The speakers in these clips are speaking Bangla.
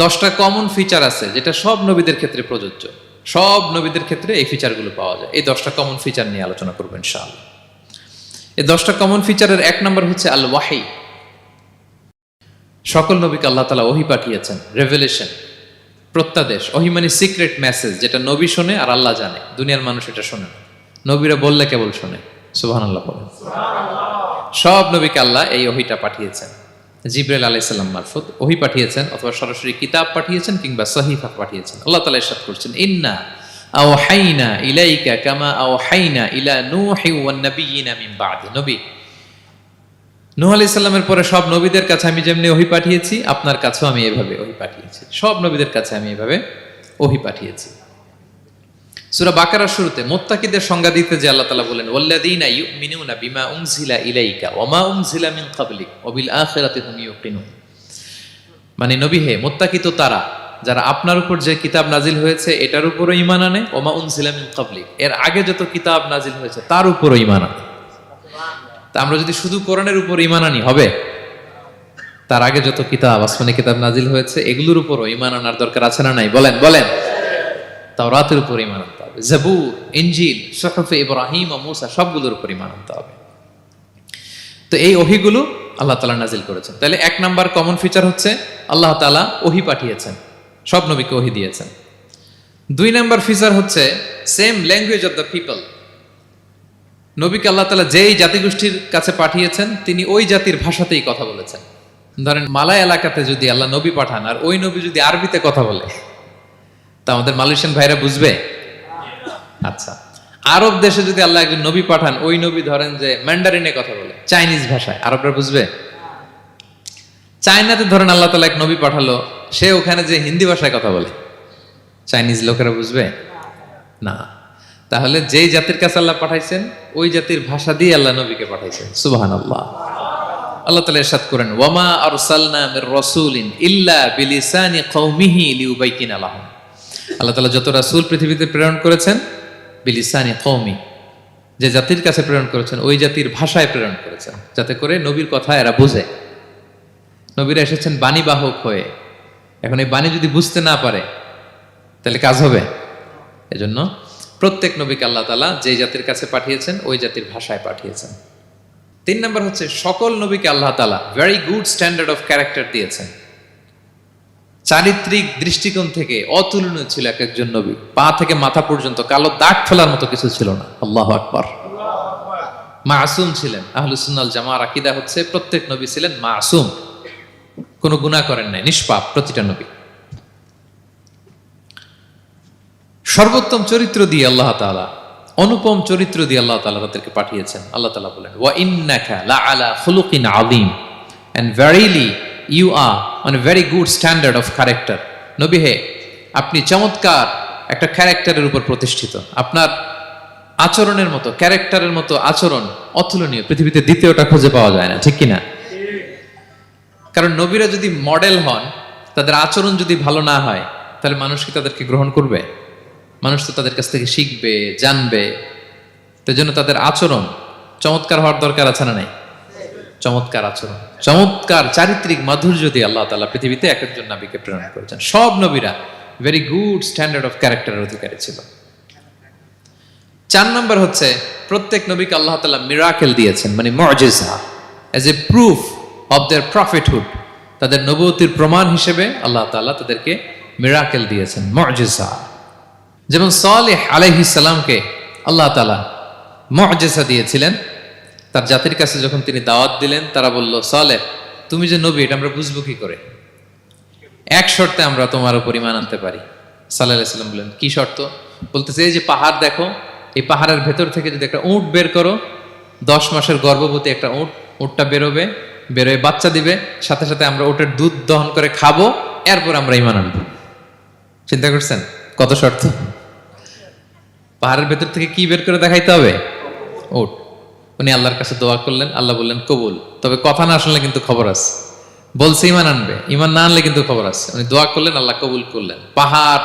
10টা কমন ফিচার আছে যেটা সব নবীদের ক্ষেত্রে প্রযোজ্য, সব নবীদের ক্ষেত্রে এই ফিচারগুলো পাওয়া যায়। এই 10টা কমন ফিচার নিয়ে আলোচনা করবো ইনশাআল্লাহ। এই 10টা কমন ফিচারের 1 নম্বর হচ্ছে আল ওয়াহি। সকল নবীকে আল্লাহ তাআলা ওহী পাঠিয়েছেন, রেভেলেশন, প্রত্যাদেশ। ওহী মানে সিক্রেট মেসেজ, যেটা নবী শোনে আর আল্লাহ জানে, দুনিয়ার মানুষ এটা শোনে না। নবীরা বললে কেবল শোনে। সুবহানাল্লাহ বলেন। সব নবীকে আল্লাহ এই ওহীটা পাঠিয়েছেন, জিবরাইল আলাইহিস সালাম মারফত ওহী পাঠিয়েছেন, অথবা সরাসরি কিতাব পাঠিয়েছেন, কিংবা সহিফা পাঠিয়েছেন। আল্লাহ তাআলা ইরশাদ করছেন, ইন্না আওহাইনা ইলাইকা কামা আওহাইনা ইলা নূহি ওয়ান নাবিয়িনা মিন বাদি। নবী নূহ আলাইহিস সালামের পরে সব নবীদের কাছে আমি যেমনি ওহী পাঠিয়েছি, আপনার কাছেও আমি এভাবে ওহী পাঠিয়েছি। সব নবীদের কাছে আমি এভাবে ওহী পাঠিয়েছি। সূরা বাকারার শুরুতে মুত্তাকিদের সংজ্ঞা দিতে যে আল্লাহ তাআলা বলেন, ওয়াল্লাযীনা ইউমিনুনা বিমা উনজিলা ইলাইকা ওয়া মা উনজিলা মিন ক্বাবলিক ওয়া বিল আখিরাতি হুম ইউকিনুন। মানে নবী হে, মুত্তাকি তো তারা যারা আপনার উপর যে কিতাব নাজিল হয়েছে এটার উপরও ঈমান আনে, ওয়া মা উনজিলা মিন ক্বাবলিক, এর আগে যত কিতাব নাজিল হয়েছে তার উপরও ঈমান আনে। তা আমরা যদি শুধু কোরআনের উপর ঈমান আনি হবে? তার আগে যত কিতাব, আসমানি কিতাব নাজিল হয়েছে এগুলোর উপরও ঈমান আনার দরকার আছে না নাই? বলেন বলেন। তাওরাতের উপর ঈমান আনতে হবে, জাবুর, ইনজিল, সুহুফে ইব্রাহিম ও মূসা সবগুলোর উপর ঈমান আনতে হবে। তো এই ওহীগুলো আল্লাহ তাআলা নাজিল করেছেন। তাহলে 1 নাম্বার কমন ফিচার হচ্ছে আল্লাহ তাআলা ওহী পাঠিয়েছেন, সব নবীকে ওহী দিয়েছেন। 2 নাম্বার ফিচার হচ্ছে same language of the people. নবীকে আল্লাহ তাআলা যেই জাতিগোষ্ঠীর কাছে পাঠিয়েছেন তিনি ওই জাতির ভাষাতেই কথা বলেছেন। ধরেন মালয় এলাকাতে যদি আল্লাহ নবী পাঠান আর ওই নবী যদি আরবিতে কথা বলে, তা আমাদের মালয়েশিয়ান ভাইরা বুঝবে? আচ্ছা, আরব দেশে যদি আল্লাহ একজন নবী পাঠান, ওই নবী ধরেন যে ম্যান্ডারিনে কথা বলে, চাইনিজ ভাষায়, আরবরা বুঝবে? চায়নাতে ধরেন আল্লাহ তাআলা এক নবী পাঠালো, সে ওখানে যে হিন্দি ভাষায় কথা বলে, চাইনিজ লোকেরা বুঝবে না। তাহলে যেই জাতির কাছে আল্লাহ পাঠাইছেন ওই জাতির ভাষা দিয়ে আল্লাহ নবীকে পাঠাইছেন। সুবহানাল্লাহ। আল্লাহ তাআলা ইরশাদ করেন, ওয়ামা আরসালনা মির রাসূলিন ইল্লা বিলিসানি কওমিহি লিউবাইয়িনা লাহুম। আল্লাহ তাআলা যত রাসূল পৃথিবীতে প্রেরণ করেছেন, বিলিসানি কওমি, যে জাতির কাছে প্রেরণ করেছেন ওই জাতির ভাষায় প্রেরণ করেছেন, যাতে করে নবীর কথা এরা বুঝে। নবীরা এসেছেন বাণীবাহক হয়ে, এখন এই বাণী যদি বুঝতে না পারে তাহলে কাজ হবে? এজন্য প্রত্যেক নবীকে আল্লাহ তাআলা যে জাতির কাছে পাঠিয়েছেন ওই জাতির ভাষায় পাঠিয়েছেন। 3 নাম্বার হচ্ছে সকল নবীকে আল্লাহ তাআলা very good standard of character দিয়েছেন। চারিত্রিক দৃষ্টিকোণ থেকে অতুলনীয় ছিল এক একজন নবী। পা থেকে মাথা পর্যন্ত কালো দাগ ফেলার মতো কিছু ছিল না। আল্লাহু আকবার। মাসুম ছিলেন। আহলুস সুন্নাহ ওয়াল জামাআর আকীদা হচ্ছে প্রত্যেক নবী ছিলেন মাসুম, কোনো গুনাহ করেন নাই, নিষ্পাপ প্রতিটা নবী। সর্বোত্তম চরিত্র দিয়ে আল্লাহ তাআলা, অনুপম চরিত্র দিয়ে আল্লাহ তাআলা তাদেরকে পাঠিয়েছেন। আল্লাহ তাআলা বলেন, ওয়া ইন্নাকা লাআলা খুলুকিন আযীম, and verily you are on a very good standard of character. নবী হে, আপনি চমৎকার একটা ক্যারেক্টারের উপর প্রতিষ্ঠিত। আপনার আচরণের মতো, ক্যারেক্টারের মতো আচরণ অতুলনীয়, পৃথিবীতে দ্বিতীয়টা খুঁজে পাওয়া যায় না, ঠিক কিনা? কারণ নবীরা যদি মডেল হন, তাদের আচরণ যদি ভালো না হয়, তাহলে মানুষ কি তাদেরকে গ্রহণ করবে? মানুষ তো তাদের কাছ থেকে শিখবে, জানবে। তো জন্য তাদের আচরণ চমৎকার হওয়ার দরকার আছে না নাই? চমৎকার আচরণ, চমৎকার চারিত্রিক মাধুর্য দিয়ে আল্লাহ তাআলা পৃথিবীতে এক একজন নবীকে প্রেরণ করেছেন। সব নবীরা ভেরি গুড স্ট্যান্ডার্ড অফ ক্যারেক্টারের অধিকারী ছিল। 4 নম্বর হচ্ছে প্রত্যেক নবীকে আল্লাহ তাআলা মিরাকেল দিয়েছেন, মানে মুআজিজা, as a proof of their prophethood. তাদের নবুয়তির প্রমাণ হিসেবে আল্লাহ তাআলা তাদেরকে মিরাকেল দিয়েছেন, মুআজিজা। যেমন সালেহ আলাইহিস সালামকে আল্লাহ তাআলা মুআজিজা দিয়েছিলেন। তার জাতির কাছে যখন তিনি দাওয়াত দিলেন, তারা বলল, সালেহ তুমি যে নবী এটা আমরা বুঝবো কি করে? এক শর্তে আমরা তোমার উপর ঈমান আনতে পারি। সাল্লাল্লাহু আলাইহি সাল্লাম বললেন, কি শর্ত? বলতেছে, এই যে পাহাড় দেখো, এই পাহাড়ের ভেতর থেকে যদি একটা উট বের করো, 10 মাসের গর্ভবতী একটা উটটা বেরোবে, বেরোয় বাচ্চা দিবে, সাথে সাথে আমরা উটের দুধ দহন করে খাবো, এরপর আমরা ঈমান আনবো। চিন্তা করছেন কত শর্ত? পাহাড়ের ভেতর থেকে কি বের করে দেখাইতে হবে? উট। উনি আল্লাহর কাছে দোয়া করলেন, আল্লাহ বললেন কবুল, তবে কথা না শুনলে কিন্তু খবর আছে। বলছে ঈমান আনবে, ঈমান না আনলে কিন্তু খবর আছে। উনি দোয়া করলেন, আল্লাহ কবুল করলেন। পাহাড়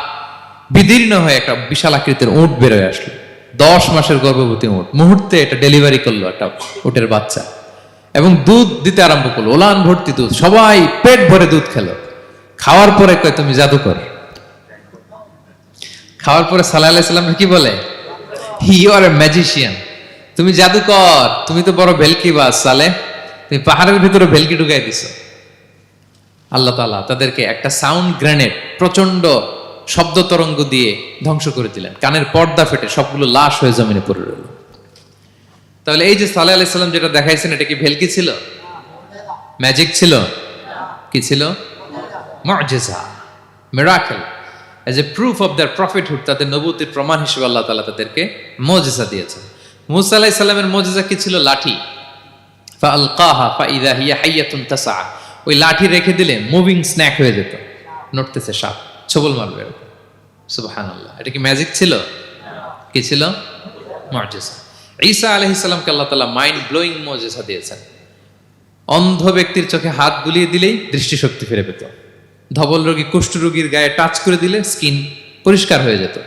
বিদীর্ণ হয়ে একটা বিশাল আকৃতির উট বেরোয় আসলো, 10 মাসের গর্ভবতী উট। মুহূর্তে এটা ডেলিভারি করলো একটা উটের বাচ্চা, এবং দুধ দিতে আরম্ভ করলো, ওলান ভর্তি দুধ। সবাই পেট ভরে দুধ খেলো। খাওয়ার পরে কয় তুমি জাদুকর। খাওয়ার পরে সাল্লাল্লাহু আলাইহি সাল্লাম কি বলে? ইউ আর এ ম্যাজিশিয়ান, তুমি জাদুকর, তুমি তো বড় ভেলকিবাজ সালেহ, তুমি পাহাড়ের ভিতরে ভেলকি ঢুকাই দিছো। আল্লাহ তাআলা তাদেরকে একটা সাউন্ড গ্রেনেড, প্রচন্ড শব্দ তরঙ্গ দিয়ে ধ্বংস করে দিলেন। কানের পর্দা ফেটে সবগুলো লাশ হয়ে জমিনে পড়ে রইল। তাহলে এই যে সালেহ আলাইহিস সালাম যেটা দেখাইছেন, এটা কি ভেলকি ছিল? ম্যাজিক ছিল? কি ছিল? মুআজিজা, miracle. As a proof of their prophethood, তাদের নবুয়তির প্রমাণ হিসেবে আল্লাহ তাআলা তাদেরকে মুআজিজা দিয়েছেন। মূসা আলাইহিস সালামের মুআজিজা কি ছিল? লাঠি। ফাআলকাহা ফাইযা হিয়া হাইয়াতুন তাসআ, ওই লাঠি রেখে দিলে মুভিং স্ন্যাক হয়ে যেত, নড়তেছে সাপ, ছবল মারবে। সুবহানাল্লাহ, এটা কি ম্যাজিক ছিল? কি ছিল? মুআজিজা। ঈসা আলাইহিস সালামকে আল্লাহ তাআলা মাইন্ড ব্লোয়িং মুআজিজা দিয়েছেন। অন্ধ ব্যক্তির চোখে হাত বুলিয়ে দিলেই দৃষ্টিশক্তি ফিরে পেত। ধবল রোগী, কুষ্ঠ রোগীর গায়ে টাচ করে দিলে স্কিন পরিষ্কার হয়ে যেত।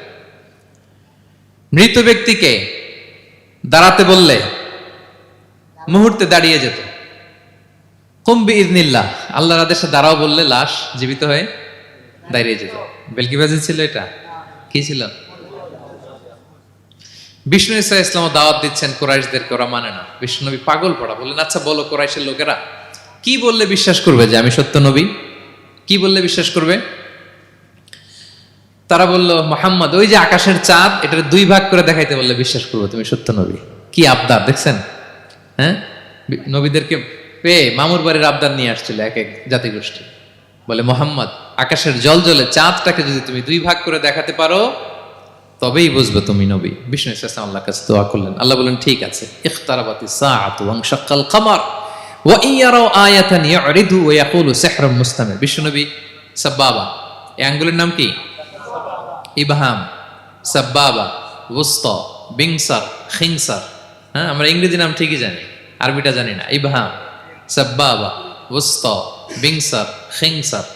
মৃত ব্যক্তিকে দাঁড়াতে বললে মুহূর্তে দাঁড়িয়ে যেত। কুম বিইযনিল্লাহ, আল্লাহর আদেশে দাঁড়াও বললে লাশ জীবিত হয়ে দাঁড়িয়ে যেত। বেলকিবাজি ছিল এটা? কি ছিল? বিষ্ণু ঈসা ইসলাম দাওয়াত দিচ্ছেন কুরাইশদেরকে, ওরা মানে না। বিষ্ণু নবী পাগল পড়া, বললেন আচ্ছা বলো কুরাইশের লোকেরা কি বললে বিশ্বাস করবে যে আমি সত্য নবী? কি বললে বিশ্বাস করবে? তারা বলল, মুহাম্মদ ওই যে আকাশের চাঁদ, এটা দুই ভাগ করে দেখাইতে বললে বিশ্বাস করবো তুমি সত্য নবী। কি আবদার দেখছেন? হ্যাঁ, নবীদেরকে পেয়ে মামুর বাড়ির আবদার নিয়ে আসছিল এক এক জাতিগোষ্ঠী। বলে মুহাম্মদ আকাশের জল জলে চাঁদটাকে যদি তুমি দুই ভাগ করে দেখাতে পারো তবেই বুঝবে তুমি নবী। বিষ্ণু ইসলাম আল্লাহর কাছে দোয়া করলেন, আল্লাহ বললেন ঠিক আছে। ইখতারাবাতিস সাআতু ওয়ানশাক্কাল কামার ওয়া ইয়ারাউ আয়াতান ইয়ারিদু ওয়া ইয়াকুলু সিহরুম মুস্তামির। বিষ্ণু নবী সাব্বাবা, এই আঙ্গুলের নাম কি? ইবহাম, সাব্বাবা, ওয়ুসতা, বিংসার, খিনসার। হ্যাঁ, আমরা ইংরেজি নাম ঠিকই জানি, আরবিটা জানি না। ইবহাম, সাব্বাবা, ওয়ুসতা, বিংসার, খিনসার।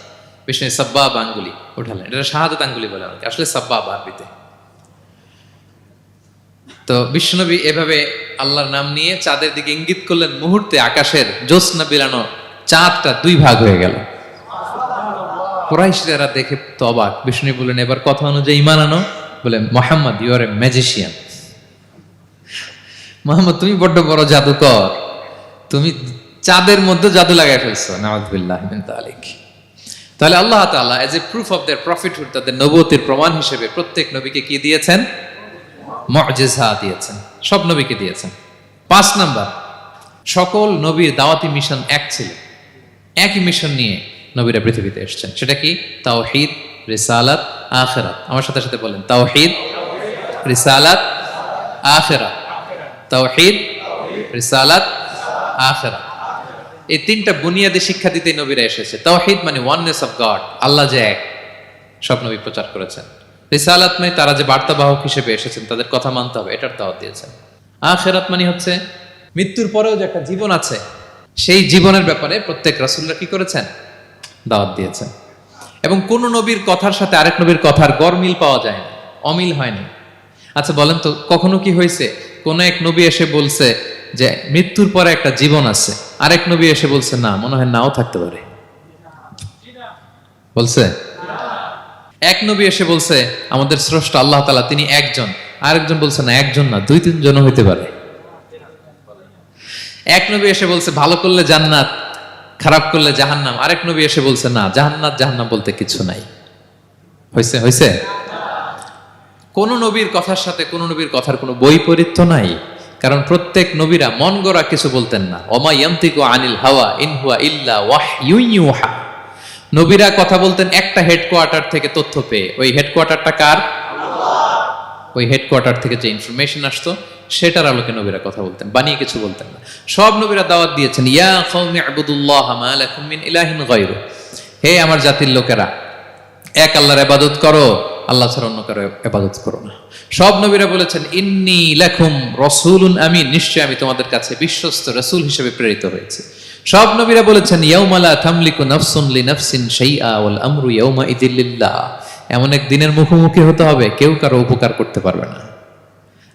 বিষ্ণু সাব্বাবা আঙ্গুলি উঠালেন, এটা শাহাদাত আঙ্গুলি বলে আমাকে, আসলে সাব্বাবা আরবিতে। তো বিশ্বনবী এভাবে আল্লাহর নাম নিয়ে চাঁদের দিকে ইঙ্গিত করলেন, মুহূর্তে আকাশের জ্যোৎস্না বিলানো চাঁদটা দুই ভাগ হয়ে গেল। কুরাইশরা দেখে তো অবাক। বিষ্ণু বললেন এবার কথা অনুযায়ী ঈমান আনো। বলে Muhammad you are a magician. Muhammad তুমি বড্ড বড় জাদুকর, তুমি চাঁদের মধ্যে জাদু লাগাই ফেলছো। নাউযুবিল্লাহি মিন যালিক। তাহলে আল্লাহ তাআলা age a proof of their prophethood, তাদের নবুয়তির প্রমাণ হিসেবে প্রত্যেক নবীকে কি দিয়েছেন? মুআজিজা দিয়েছেন, সব নবীকে দিয়েছেন। 5 নাম্বার, সকল নবীর দাওয়াতি মিশন এক ছিল, একই মিশন নিয়ে নবীরা পৃথিবীতে এসেছেন। সেটা কি? তাওহীদ, রিসালাত, আখিরাত। আমার সাথে সাথে বলেন তাওহীদ, রিসালাত, আখিরাত। তাওহীদ, রিসালাত, আখিরাত। এই তিনটা বুনিয়াদী শিক্ষা দিতে নবীরা এসেছে। তাওহীদ মানে ওয়াননেস অফ গড, আল্লাহ যে এক, সব নবী প্রচার করেছেন। রিসালাত মানে তারা যে বার্তাবাহক হিসেবে এসেছেন তাদের কথা মানতে হবে, এটার দাওয়াত দিয়েছেন। আখিরাত মানে হচ্ছে মৃত্যুর পরেও যে একটা জীবন আছে, সেই জীবনের ব্যাপারে প্রত্যেক রাসূলরা কি করেছেন? দাওয়াত দিয়েছেন। এবং কোন নবীর কথার সাথে আরেক নবীর কথার গরমিল পাওয়া যায় না, অমিল হয়নি। আচ্ছা বলেন তো, কখনো কি হয়েছে কোন এক নবী এসে বলছে যে মৃত্যুর পরে একটা জীবন আছে, আরেক নবী এসে বলছে না, মনে হয় নাও থাকতে পারে? বলছে? এক নবী এসে বলছে আমাদের স্রষ্টা আল্লাহ তাআলা তিনি একজন, আরেকজন বলছে না একজন না, 2-3 জন হইতে পারে। এক নবী এসে বলছে ভালো করলে জান্নাত, খারাপ করলে জাহান্নাম, আরেক নবী এসে বলছে না, জান্নাত জাহান্নাম বলতে কিছু নাই। হইছে? হইছে? কোন নবীর কথার সাথে কোন নবীর কথার কোনো বৈপরীত্য নাই, কারণ প্রত্যেক নবীরা মন গড়া কিছু বলতেন না। ওমা ইয়ান্তিকু আনিল হাওয়া ইন হুয়া ইল্লা ওয়াহয়ুন ইউহা। নবীরা কথা বলতেন একটা হেডকোয়ার্টার থেকে তথ্য পেয়ে। ওই হেডকোয়ার্টারটা কার? ওই হেডকোয়ার্টার থেকে যে ইনফরমেশন আসতো সেটার আলোকে নবীরা কথা বলতেন, বানিয়ে কিছু বলতেন না। সব নবীরা দাওয়াত দিয়েছেন, ইয়া কওমি ইবুদুল্লাহ মা লাকুম মিন ইলাহিন গায়রু। হে আমার জাতির লোকেরা, এক আল্লাহর ইবাদত করো, আল্লাহ ছাড়া অন্য কারো ইবাদত করো না। সব নবীরা বলেছেন ইন্নী লাকুম রাসূলুন আমিন, নিশ্চয় আমি তোমাদের কাছে বিশ্বস্ত রাসূল হিসেবে প্রেরিত হয়েছি। সব নবীরা বলেছেন ইয়াউমা লা তামলিকু নাফসুন লিনাফসিন শাইআ ওয়াল আমরু ইয়াউমা ইযিল লিল্লাহ। এমন এক দিনের মুখোমুখি হতে হবে কেউ কারো উপকার করতে পারবে না।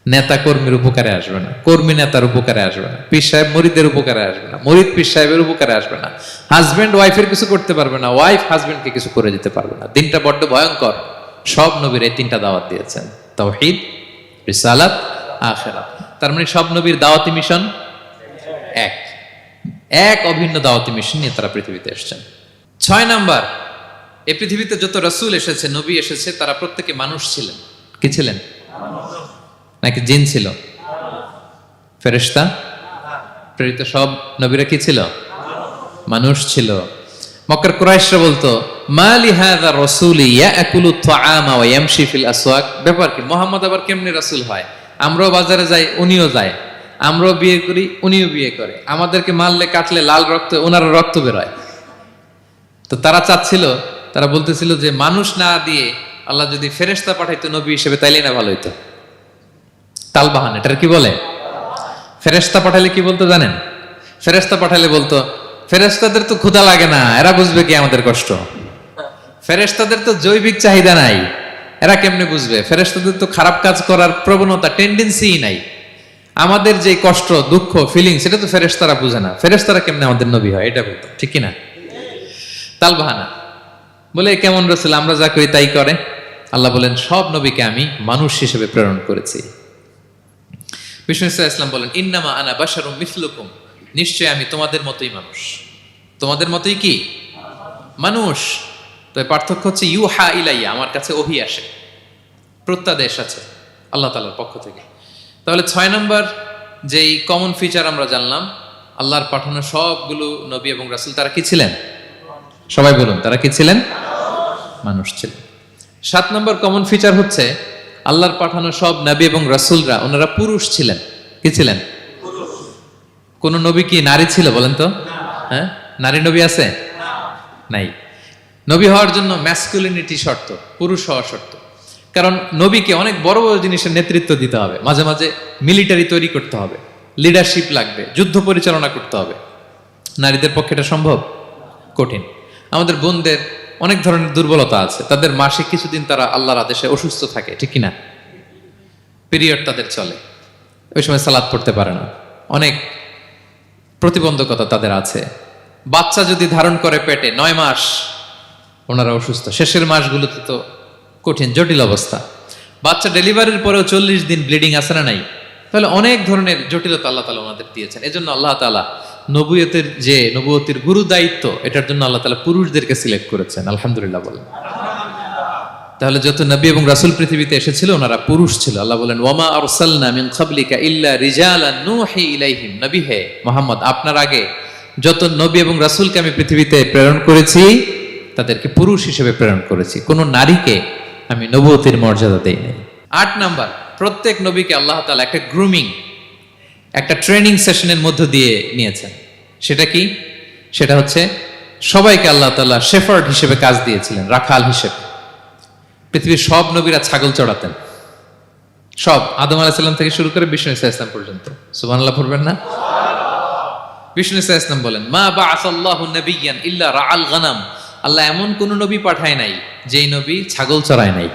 নেতা কর্মীর উপকারে আসবে না, কর্মী নেতার উপকারে আসবে না, পীর সাহেব মরিদের উপকারে আসবে না, মরিদ পীর সাহেবের উপকারে আসবে না, হাজবেন্ড ওয়াইফের কিছু করতে পারবে না, ওয়াইফ হাজবেন্ডকে কিছু করে দিতে পারবে না। দিনটা বড্ড ভয়ঙ্কর। সব নবীর এই তিনটা দাওয়াত দিয়েছেন, তাওহীদ, রিসালাত, আখিরাত। তার মানে সব নবীর দাওয়াতি মিশন এক, এক অভিন্ন দাওয়াতি মিশন নিয়ে তারা পৃথিবীতে এসেছেন। 6 নাম্বার, এই পৃথিবীতে যত রাসূল এসেছে, নবী এসেছে, তারা প্রত্যেকে মানুষ ছিলেন। কি ছিলেন? নাকি জিন ছিল? ফেরেশতা? প্রেরিত সব নবীরা কি ছিল? মানুষ ছিল। মক্কার কুরাইশরা বলতো, মা লিহাযা রাসূলি ইয়াকুলু আত-তাআমা ওয়া ইয়ামশি ফিল আসওয়াক। ব্যাপার কি, মুহাম্মদ আবার কেমনে রাসূল হয়? আমরাও বাজারে যাই, উনিও যায়, আমরাও বিয়ে করি, উনিও বিয়ে করে, আমাদেরকে মারলে কাটলে লাল রক্ত, ওনার রক্ত বেরোয়। তো তারা চাচ্ছিল, তারা বলতেছিল যে মানুষ না দিয়ে আল্লাহ যদি ফেরেশতা পাঠাইতো নবী হিসেবে, তাইলেই না ভালো হইতো। তালবাহান, এটার কি বলে? ফেরেশতা পাঠালে কি বলতো জানেন? ফেরেশতা পাঠালে বলতো, ফেরেশতাদের তো ক্ষুধা লাগে না, এরা বুঝবে কি আমাদের কষ্ট? ফেরেশতাদের তো জৈবিক চাহিদা নাই, এরা কেমনে বুঝবে? ফেরেশতাদের তো খারাপ কাজ করার প্রবণতা, টেন্ডেন্সিই নাই। আমাদের যে কষ্ট, দুঃখ, ফিলিং, সেটা তো ফেরেশতারা বুঝে না, ফেরেশতারা কেমনে আমাদের নবী হয়? এটা বলতো, ঠিক কিনা? তালবাহানা বলে, কেমন রাসূল, আমরা যা করি তাই করে। আল্লাহ বলেন, সব নবীকে আমি মানুষ হিসেবে প্রেরণ করেছি। বিষ্ণু ইসলাম বলেন, ইন্নামা আনা বাশারুম মিসলুকুম, নিশ্চয় আমি তোমাদের মতোই মানুষ। তোমাদের মতোই কি মানুষ? তো পার্থক্য হচ্ছে ইউহা ইলাইয়া, আমার কাছে ওহী আসে, প্রত্যাদেশ আছে আল্লাহ তাআলার পক্ষ থেকে। তাহলে 6 নম্বর যেই কমন ফিচার আমরা জানলাম, আল্লাহর পাঠানো সবগুলো নবী এবং রাসূল তারা কি ছিলেন? সবাই বলুন, তারা কি ছিলেন? মানুষ ছিলেন। 7 নম্বর কমন ফিচার হচ্ছে, আল্লাহর পাঠানো সব নবী এবং রাসূলরা ওনারা পুরুষ ছিলেন। কি ছিলেন? কোন নবী কি নারী ছিল বলেন তো? হ্যাঁ, নারী নবী আছে? নাই। নবী হওয়ার জন্য ম্যাসকুলিনিটি শর্ত, পুরুষ হওয়া শর্ত। কারণ নবীকে অনেক বড় বড় জিনিসের নেতৃত্ব দিতে হবে, মাঝে মাঝে মিলিটারি তৈরি করতে হবে, লিডারশিপ লাগবে, যুদ্ধ পরিচালনা করতে হবে। নারীদের পক্ষে এটা সম্ভব? কঠিন। আমাদের বোনদের অনেক ধরনের দুর্বলতা আছে, তাদের মাসে কিছুদিন তারা আল্লাহর আদেশে অসুস্থ থাকে, ঠিক কিনা? পিরিয়ড তাদের চলে, ওই সময় সালাত পড়তে পারে না, অনেক প্রতিবন্ধকতা তাদের আছে। বাচ্চা যদি ধারণ করে পেটে 9 মাস, ওনারা অসুস্থ। শেষের মাসগুলোতে তো কঠিন, জটিল অবস্থা। বাচ্চা ডেলিভারির পরেও 40 দিন ব্লিডিং আছে না নাই? তাহলে অনেক ধরনের জটিলতা আল্লাহ তাআলা ওনাদের দিয়েছেন। এজন্য আল্লাহ তাআলা নবুয়তের যে নবুয়তির গুরু দায়িত্ব, এটার জন্য আল্লাহ তাআলা পুরুষদেরকে সিলেক্ট করেছেন। আলহামদুলিল্লাহ বলেন। তাহলে যত নবী এবং রাসূল পৃথিবীতে এসেছিল ওনারা পুরুষ ছিল। আল্লাহ বলেন, ওয়ামা আরসালনা মিন ক্বাবলিকা ইল্লা রিজালান নূহি ইলাইহিম। নবী হে মুহাম্মদ, আপনার আগে যত নবী এবং রাসূলকে আমি পৃথিবীতে প্রেরণ করেছি, তাদেরকে পুরুষ হিসেবে প্রেরণ করেছি, কোন নারীকে আমি নবুয়তির মর্যাদা দেই নাই। 8 নাম্বার, প্রত্যেক নবীকে আল্লাহ তাআলা একটা গ্রুমিং, একটা ট্রেনিং সেশনের মধ্য দিয়ে নিয়েছেন। সেটা কি? সেটা হচ্ছে সবাইকে আল্লাহ তাআলা শেফার্ড হিসেবে কাজ দিয়েছিলেন, রাখাল হিসেবে। পৃথিবীর সব নবীরা ছাগল চড়াতেন, সব, আদম আলাইহিস সালাম থেকে শুরু করে বিষ্ণু ইসা ইসলাম পর্যন্ত। সুবহানাল্লাহ পড়বেন না? বিষ্ণু ইসা ইসলাম বলেন, মা বাআসাল্লাহু নাবিয়্যান ইল্লা রাআল গানাম। আল্লাহ এমন কোন নবী পাঠায় নাই যেই নবী ছাগল চড়ায় নাই।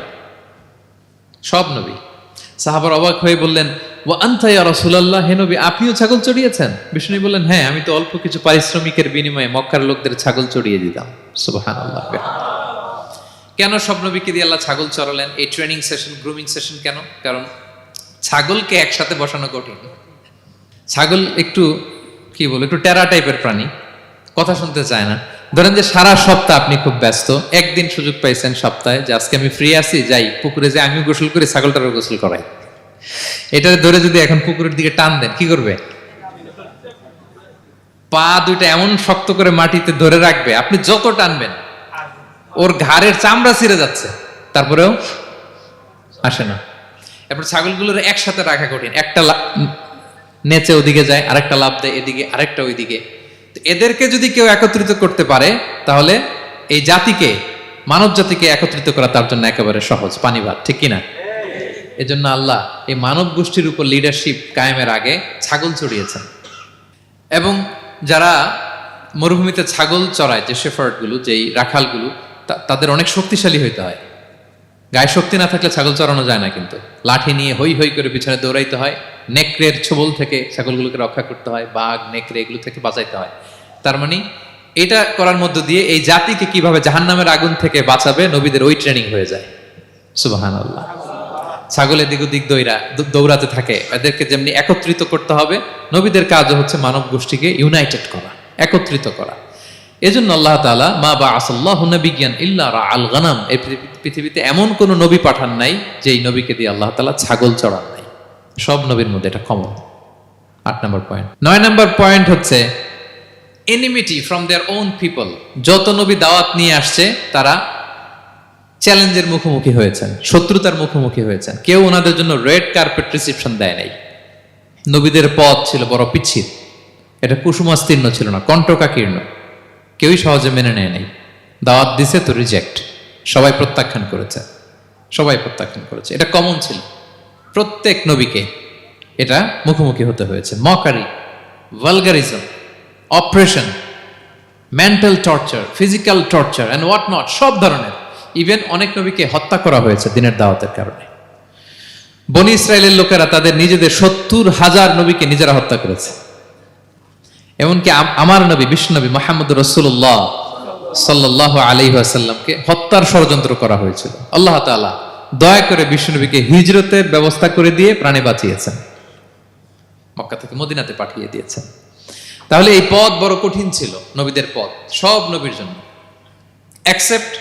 সব নবী। সাহাবার অবাক হয়ে বললেন, ওয়া আনতা ইয়া রাসূলুল্লাহ, হে নবী আপনিও ছাগল চড়িয়েছেন? বিষ্ণু বললেন, হ্যাঁ, আমি তো অল্প কিছু পারিশ্রমিকের বিনিময়ে মক্কার লোকদের ছাগল চড়িয়ে দিতাম। সুবহানাল্লাহ। কেন সব নবীকে দিয়ে আল্লাহ ছাগল চড়ালেন? এই ট্রেনিং সেশন, গ্রুমিং সেশন কেন? কারণ ছাগলকে একসাথে বসানো কঠিন। ছাগল একটু কি বল, একটু টেরা টাইপের প্রাণী, কথা শুনতে চায় না। ধরেন যে সারা সপ্তাহ আপনি খুব ব্যস্ত, একদিন সুযোগ পাইছেন সপ্তাহে যে আজকে আমি ফ্রি আছি, যাই পুকুরে যাই, আমিও গোসল করি, ছাগলটারও গোসল করাই। এটা ধরে যদি এখন পুকুরের দিকে টান দেন, কি করবে? পা দুইটা এমন শক্ত করে মাটিতে ধরে রাখবে, আপনি যত টানবেন ওর ঘাড়ের চামড়া ছিঁড়ে যাচ্ছে, তারপরেও আসে না। এরপর ছাগলগুলোর একসাথে রাখা কঠিন, একটা নেচে ওদিকে যায়, আরেকটা লাফ দেয় এদিকে, আরেকটা ওইদিকে। এদেরকে যদি কেউ একত্রিত করতে পারে, তাহলে এই জাতিকে, মানব জাতিকে একত্রিত করা তার জন্য একেবারে সহজ, পানি ভাত, ঠিক কিনা? এজন্য আল্লাহ এই মানব গোষ্ঠীর উপর লিডারশিপ কায়েমের আগে ছাগল চড়িয়েছেন। এবং যারা মরুভূমিতে ছাগল চড়ায়, যে শেফার্ড গুলো, যেই রাখালগুলো, তাদের অনেক শক্তিশালী হইতে হয়। গায়ে শক্তি না থাকলে ছাগল চড়ানো যায় না, কিন্তু লাঠি নিয়ে হই হই করে পিছনে দৌড়াইতে হয়, নেকড়ের ছোবল থেকে ছাগলগুলোকে রক্ষা করতে হয়, বাঘ নেকড়ে এগুলো থেকে বাঁচাইতে হয়। তার মানে এটা করার মধ্য দিয়ে এই জাতিকে কিভাবে জাহান্নামের আগুন থেকে বাঁচাবে নবীদের ওই ট্রেনিং হয়ে যায়। সুবহানাল্লাহ। ছাগল এদিক ওদিক দৌড়াতে থাকে, এদেরকে যেমনি একত্রিত করতে হবে, নবীদের কাজও হচ্ছে মানব গোষ্ঠীকে ইউনাইটেড করা, একত্রিত করা। এজন্য আল্লাহ তাআলা মা বাআসাল্লাহু নাবিয়্যান ইল্লা রাআল গানাম, এই পৃথিবীতে এমন কোন নবী পাঠান নাই যে এই নবীকে দিয়ে আল্লাহ তাআলা ছাগল চড়ান নাই। সব নবীর মধ্যে এটা কমন। 8 নম্বর পয়েন্ট। 9 নম্বর পয়েন্ট হচ্ছে enmity from their own people. যত নবী দাওয়াত নিয়ে আসছে তারা চ্যালেঞ্জের মুখোমুখি হয়েছেন, শত্রুতার মুখোমুখি হয়েছেন। কেউ ওনাদের জন্য রেড কার্পেট রিসেপশন দেয় নাই। নবীদের পথ ছিল বড় পিচ্ছিল, এটা কুসুমাস্তীর্ণ ছিল না, কণ্টকাকীর্ণ। কেউই সহজে মেনে নেয় নাই। দাওয়াত দিছে তো রিজেক্ট, সবাই প্রত্যাখ্যান করেছে, সবাই প্রত্যাখ্যান করেছে। এটা কমন ছিল, প্রত্যেক নবীকে এটা মুখোমুখি হতে হয়েছে। Mockery, vulgarism, oppression, mental torture, physical torture and what not, সব ধরনের। ইভেন অনেক নবীকে হত্যা করা হয়েছে দিনের দাওয়াতের কারণে। বনি ইসরায়েলের লোকেরা তাদের নিজেদের 70,000 নবীকে নিজেরা হত্যা করেছে। এমনকি আমার নবী বিশ্বনবী মুহাম্মদ রাসূলুল্লাহ সাল্লাল্লাহু আলাইহি ওয়াসাল্লামকে হত্যার ষড়যন্ত্র করা হয়েছিল। আল্লাহ তাআলা দয়া করে বিশ্বনবীকে হিজরতের ব্যবস্থা করে দিয়ে প্রাণে বাঁচিয়েছেন, মক্কা থেকে মদিনাতে পাঠিয়ে দিয়েছেন। তাহলে এই পথ বড় কঠিন ছিল, নবীদের পথ, সব নবীর জন্য, এক্সেপ্ট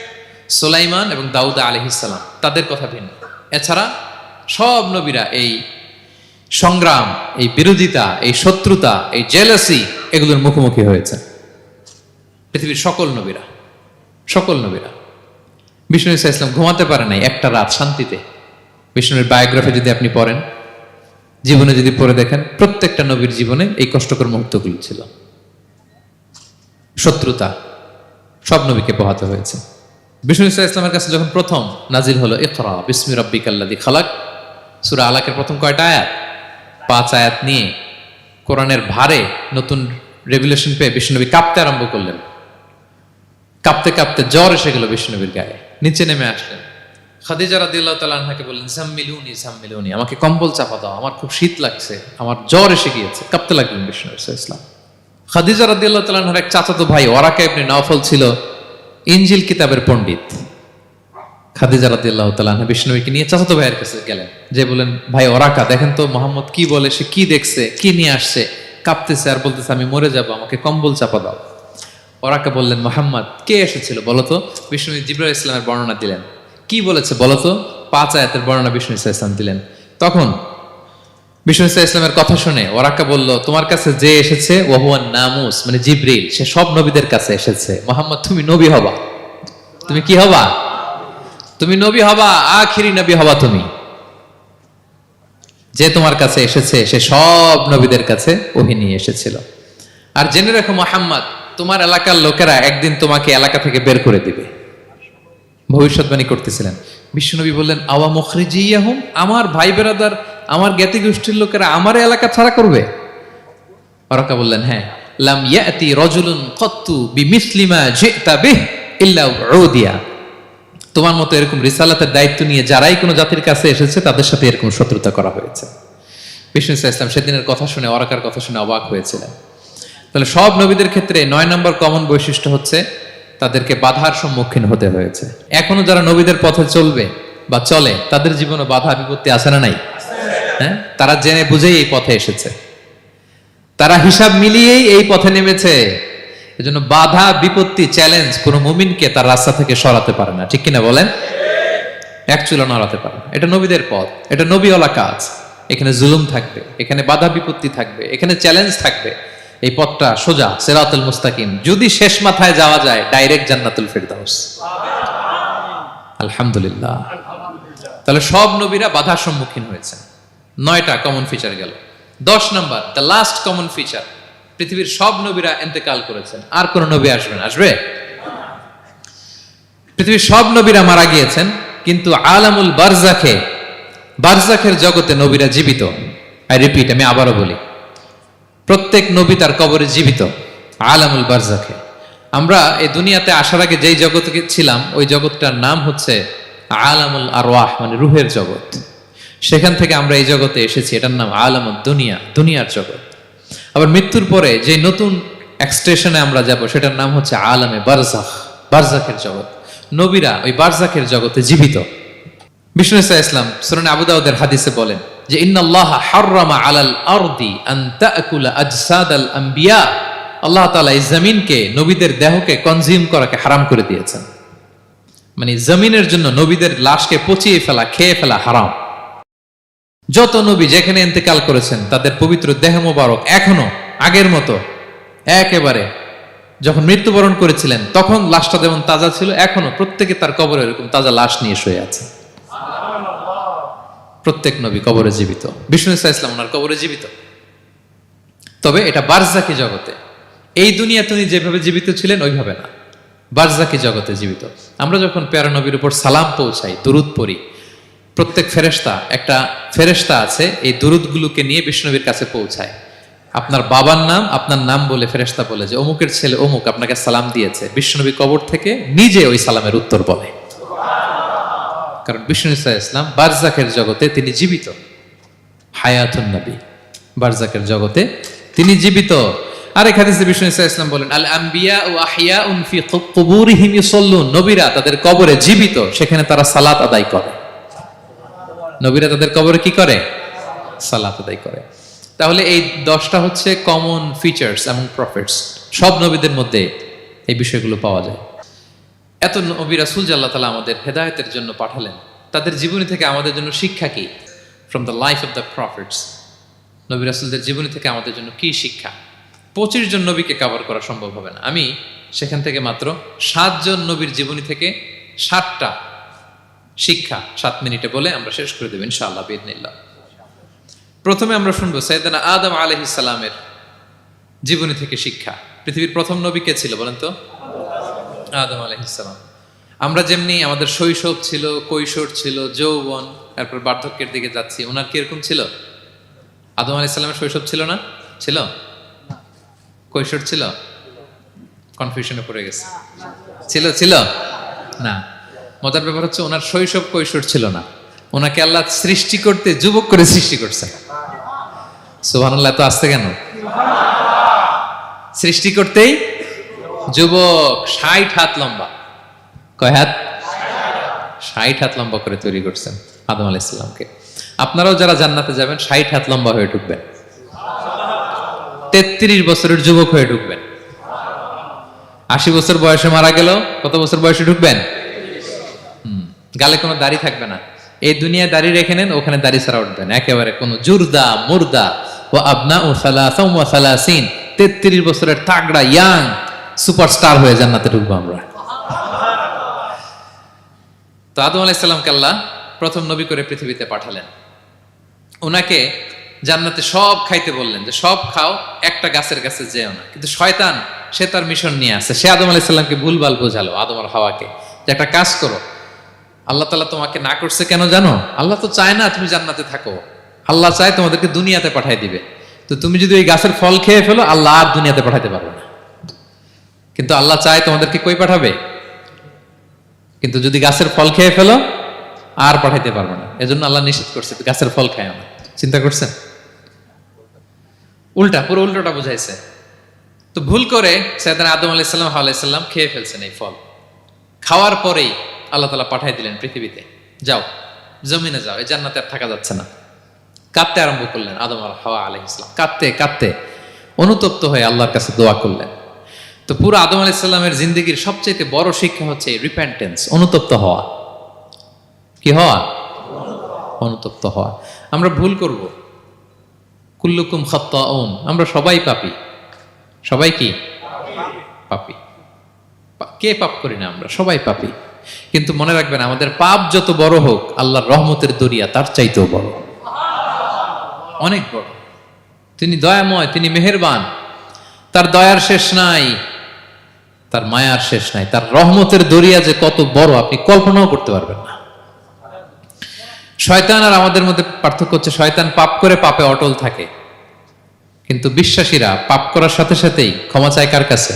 সুলাইমান এবং দাউদ আলাইহিস সালাম, তাদের কথা ভিন্ন। এছাড়া সব নবীরা এই সংগ্রাম, এই বিরোধিতা, এই শত্রুতা, এই জেলাসি, এগুলোর মুখোমুখি হয়েছে পৃথিবীর সকল নবীরা, সকল নবীরা। বিষ্ণু ঈসা ইসলাম ঘুমাতে পারে নাই একটা রাত শান্তিতে। বিষ্ণুর বায়োগ্রাফি যদি আপনি পড়েন, জীবনে যদি পড়ে দেখেন, প্রত্যেকটা নবীর জীবনে এই কষ্টকর মুহূর্তগুলো ছিল। শত্রুতা সব নবীকে পোহাতে হয়েছে। বিষ্ণু ঈসা ইসলামের কাছে যখন প্রথম নাজিল হলো ইকরা বিসমি রাব্বিকাল্লাযী খালাক, সূরা আলাকের প্রথম কয়টা আয়াত? 5 আয়াত নিয়ে কোরআনের ভারে নতুন রেভেলেশন পেয়ে বিষ্ণুনবী কাঁপতে আরম্ভ করলেন। কাঁপতে কাঁপতে জ্বর এসে গেল বিষ্ণুনবীর গায়ে, নিচে নেমে আসলেন। খাদিজা রাদিয়াল্লাহু তাআলা আনহাকে বললেন, জাম্মিলুনি জাম্মিলুনি, আমাকে কম্বল চাপা দাও, আমার খুব শীত লাগছে, আমার জ্বর এসে গিয়েছে। কাঁপতে লাগলেন বিষ্ণু ইসলাম। খাদিজা রাদিয়াল্লাহু তাআলা আনহার এক চাচাতো ভাই ওয়ারাকা ইবনে নওফল ছিল ইনজিল কিতাবের পণ্ডিত। খাদিজা রাদিয়াল্লাহু তাআলা আনহা বিষ্ণুনবীকে নিয়ে চাচাতো ভাইয়ের কাছে গেলেন, যে বলেন, ভাই ওরাকা, দেখেন তো মুহাম্মদ কি বলে, সে কি দেখছে, কি নিয়ে আসছে, কাঁপতেছে আর বলতেছে আমি মরে যাব, আমাকে কম্বল চাপা দাও। ওরাকা বললেন, মুহাম্মদ কে এসেছিল বলতো? বিষ্ণু জিবরাইল ইসলামের বর্ণনা দিলেন। কি বলেছে বলতো? 5 আয়াতের বর্ণনা বিষ্ণু ইসলাম দিলেন। তখন বিষ্ণু ইসলামের কথা শুনে ওরাকা বলল, তোমার কাছে যে এসেছে ওহুয়ান নামুস, মানে জিবরিল, সে সব নবীদের কাছে এসেছে। মুহাম্মদ তুমি নবী হবা, তুমি কি হবা? তুমি নবী হবা, আখিরি নবী হবা তুমি। যে তোমার কাছে এসেছে সে সব নবীদের কাছে ওহী নিয়ে এসেছিল। আর জেনে রাখো মুহাম্মদ, তোমার এলাকার লোকেরা একদিন তোমাকে এলাকা থেকে বের করে দিবে। ভবিষ্যৎবাণী করতেছিলেন। বিশ্বনবী বললেন, আওয়া মুখরিজিয়াহুম, আমার ভাই বেরাদার, আমার জ্ঞাতি গোষ্ঠীর লোকেরা আমার এলাকা ছাড়া করবে? ওরাকা বললেন, হ্যাঁ। লাম ইয়াতি রাজুলুন কাত্তু বিমিসলি মা জিতা বিহি ইল্লা উদিয়া, তোমার মতো এরকম রিসালাতের দায়িত্ব নিয়ে যারাই কোনো জাতির কাছে এসেছে তাদের সাথে এরকম শত্রুতা করা হয়েছে। বিষ্ণু ইসলাম সেদিনের কথা শুনে, ওরাকার কথা শুনে অবাক হয়েছিলেন। তাহলে সব নবীদের ক্ষেত্রে 9 নম্বর কমন বৈশিষ্ট্য হচ্ছে তাদেরকে বাধার সম্মুখীন হতে হয়েছে। এখনো যারা নবীদের পথে চলবে বা চলে, তাদের জীবনে বাধা বিপত্তি আছে না নাই? হ্যাঁ, তারা জেনে বুঝেই এই পথে এসেছে, তারা হিসাব মিলিয়েই এই পথে নেমেছে। এজন্য বাধা বিপত্তি চ্যালেঞ্জ কোন মুমিনকে তার রাস্তা থেকে সরাতে পারে না, ঠিক কিনা বলেন? এক চুলা নড়াতে পারে না। এটা নবীদের পথ, এটা নবীওয়ালা কাজ। এখানে জুলুম থাকবে, এখানে বাধা বিপত্তি থাকবে, এখানে চ্যালেঞ্জ থাকবে। এই পথটা সোজা, সিরাতুল মুস্তাকিম। যদি শেষ মাথায় যাওয়া যায়, ডাইরেক্ট জান্নাতুল ফিরদাউস। আলহামদুলিল্লাহ। তাহলে সব নবীরা বাধার সম্মুখীন হয়েছে। 9টা কমন ফিচার গেল। 10 নম্বর, দ্য লাস্ট কমন ফিচার, পৃথিবীর সব নবীরা ইন্তেকাল করেছেন, আর কোন নবী আসবেন? আসবে? পৃথিবীর সব নবীরা মারা গিয়েছেন, কিন্তু আলামুল বারজাখের জগতে নবীরা জীবিত। আই রিপিট, আমি আবারও বলি, প্রত্যেক নবী তার কবরে জীবিত আলামুল বারজাখে। আমরা এই দুনিয়াতে আসার আগে যেই জগতে ছিলাম, ওই জগৎটার নাম হচ্ছে আলামুল আরওয়াহ, মানে রুহের জগৎ। সেখান থেকে আমরা এই জগতে এসেছি, এটার নাম আলামুদ দুনিয়া, দুনিয়ার জগৎ। আবার মৃত্যুর পরে যে নতুন এক্সটেশনে আমরা যাব সেটার নাম হচ্ছে আলামে বারজাখ, বারজাখের জগৎ। নবীরা ওই বারজাখের জগতে জীবিত। বিষ্ণু ইসলাম সুনানে আবু দাউদের হাদিসে বলেন যে ইন্নাল্লাহ হাররামা আলাল আরদি আন তাকুলা আজসাদাল আম্বিয়া, আল্লাহ তাআলা এই জমিনকে, নবীদের দেহকে কনজিউম করাকে হারাম করে দিয়েছেন। মানে জমিনের জন্য নবীদের লাশকে পচিয়ে ফেলা, খেয়ে ফেলা হারাম। যত নবী যেখানে ইন্তেকাল করেছেন তাদের পবিত্র দেহ মোবারক এখনো আগের মতো একেবারে যখন মৃত্যুবরণ করেছিলেন তখন লাশটা যেমন তাজা ছিল, এখনো প্রত্যেকে তার কবরে এরকম তাজা লাশ নিয়ে শুয়ে আছে। প্রত্যেক নবী কবরে জীবিত, বিষ্ণু ইসলাম ওনার কবরে জীবিত। তবে এটা বারজাকি জগতে। এই দুনিয়া তিনি যেভাবে জীবিত ছিলেন ওইভাবে না, বারজাকি জগতে জীবিত। আমরা যখন প্যারা নবীর উপর সালাম পৌঁছাই, দুরুদ পড়ি, প্রত্যেক ফেরেশতা, একটা ফেরেশতা আছে এই দুরুদগুলোকে নিয়ে বিষ্ণুনবীর কাছে পৌঁছায়। আপনার বাবার নাম, আপনার নাম বলে ফেরেশতা বলে যে অমুকের ছেলে অমুক আপনাকে সালাম দিয়েছে। বিষ্ণুনবী কবর থেকে নিজে ওই সালামের উত্তর বলে, কারণ বিষ্ণু ইসলাম বারজাকের জগতে তিনি জীবিত। হায়াতুন নবী, বারজাকের জগতে তিনি জীবিত। আরেক হাদিসে বিষ্ণু ইসলাম বলেন আল আম্বিয়া ও আহিয়াউন ফি কুবুরিহিম ইউসাল্লুন, নবীরা তাদের কবরে জীবিত, সেখানে তারা সালাত আদায় করে। নবীরা তাদের কবরে কি করে? সালাত আদায় করে। তাহলে এই 10টা হচ্ছে কমন ফিচার্স এবং প্রফিটস, সব নবীদের মধ্যে এই বিষয়গুলো পাওয়া যায়। এত নবী রাসূল যে আল্লাহ তাআলা আমাদের হেদায়েতের জন্য পাঠালেন, তাদের জীবনী থেকে আমাদের জন্য শিক্ষা কি? From the life of the profits, নবী রাসূলদের জীবনী থেকে আমাদের জন্য কি শিক্ষা? 25 জন নবীকে কভার করা সম্ভব হবে না। আমি সেখান থেকে মাত্র 7 জন নবীর জীবনী থেকে 7টা শিক্ষা 7 মিনিটে বলে আমরা শেষ করে দেব ইনশাআল্লাহ বিইذنিল্লাহ। প্রথমে আমরা শুনবো সাইয়েদনা আদম আলাইহিস সালামের জীবনী থেকে শিক্ষা। পৃথিবীর প্রথম নবী কে ছিল বলেন তো? আদম আলাইহিস সালাম। আমরা যেমনি আমাদের শৈশব ছিল, কৈশোর ছিল, যৌবন, তারপর বার্ধক্যের দিকে যাচ্ছি, ওনার কি এরকম ছিল? আদম আলাইহিস সালামের শৈশব ছিল না? ছিল? কৈশোর ছিল? কনফিউশনে পড়ে গেছে। ছিল? ছিল না। মজার ব্যাপার হচ্ছে ওনার শৈশব কৈশোর ছিল না, ওনাকে আল্লাহ সৃষ্টি করতে যুবক করে সৃষ্টি করছে। সুবহানাল্লাহ, তো আসতে কেন? সৃষ্টি করতেই যুবক, 60 হাত লম্বা। কয় হাত? 60 হাত লম্বা করে তৈরি করছেন আদম আলাইহিস সালামকে। আপনারাও যারা জান্নাতে যাবেন 60 হাত লম্বা হয়ে ঢুকবেন, 33 বছরের যুবক হয়ে ঢুকবেন। 80 বছর বয়সে মারা গেল, কত বছর বয়সে ঢুকবেন? গালে কোনো দাড়ি থাকবে না। এই দুনিয়ায় দাড়ি রেখে নেন, ওখানে দাড়ি ছাড়া উঠবেন। একেবারে কোনো জুরদা মুর্দা ও আবনা ও সালাসাম ওয়া সালাসিন, 33 বছরের তাগড়া ইয়াং সুপারস্টার হয়ে জান্নাতে ঢুকবো আমরা। তো আদম আলাইহিস সালামকে আল্লাহ প্রথম নবী করে পৃথিবীতে পাঠালেন। ওনাকে জান্নাতে সব খাইতে বললেন যে সব খাও, একটা গাছের কাছে যেও না। কিন্তু শয়তান সে তার মিশন নিয়ে আসে, সে আদম আলাইহিস সালামকে ভুলভাল বোঝালো, আদম আর হাওয়াকে, যে একটা কাজ করো, আল্লাহ তাআলা তোমাকে না করছে কেন জানো? আল্লাহ তো চায় না তুমি জান্নাতে থাকো, আল্লাহ চায় তোমাদেরকে দুনিয়াতে পাঠিয়ে দিবে। তো তুমি যদি ওই গাছের ফল খেয়ে ফেলো, আল্লাহ আর দুনিয়াতে পাঠাতে পারবে না। কিন্তু আল্লাহ চায় তোমাদেরকে কই পাঠাবে? কিন্তু যদি গাছের ফল খেয়ে ফেলো আর পাঠাইতে পারবে না। এজন্য আল্লাহ নিষেধ করছে গাছের ফল খায় না। চিন্তা করছেন? উল্টা, পুরো উল্টোটা বুঝাইছে। তো ভুল করে সাইয়েদনা আদম আলাইহিস সালাম, হাওয়া আলাইহিস সালাম খেয়ে ফেলছেন এই ফল। খাওয়ার পরেই আল্লাহ তাআলা পাঠাই দিলেন পৃথিবীতে, যাও জমিনে যাও, এই জান্নাতে আর থাকা যাচ্ছে না। কাঁদতে আরম্ভ করলেন আদম আর হাওয়া আলাইহিস সালাম, কাঁদতে কাঁদতে অনুতপ্ত হয়ে আল্লাহর কাছে দোয়া করলেন। তো পুরো আদম আলাইহিস সালামের জিন্দেগির সবচেয়ে বড় শিক্ষা হচ্ছে রিপেন্টেন্স, অনুতপ্ত হওয়া। কি হওয়া? অনুতপ্ত হওয়া। আমরা ভুল করব, কুল্লুকুম খাত্তাউন, আমরা সবাই পাপী। সবাই কি? পাপী। কে পাপ করি না? আমরা সবাই পাপী। কিন্তু মনে রাখবেন, আমাদের পাপ যত বড় হোক, আল্লাহর রহমতের দরিয়া তার চাইতেও বড়, অনেক বড়। তিনি দয়াময়, তিনি মেহেরবান, তার দয়ার শেষ নাই, তার মায়ার শেষ নাই। তার রহমতের দরিয়া যে কত বড় আপনি কল্পনাও করতে পারবেন না। শয়তান আর আমাদের মধ্যে পার্থক্য হচ্ছে, শয়তান পাপ করে পাপে অটল থাকে, কিন্তু বিশ্বাসীরা পাপ করার সাথে সাথেই ক্ষমা চায় কার কাছে?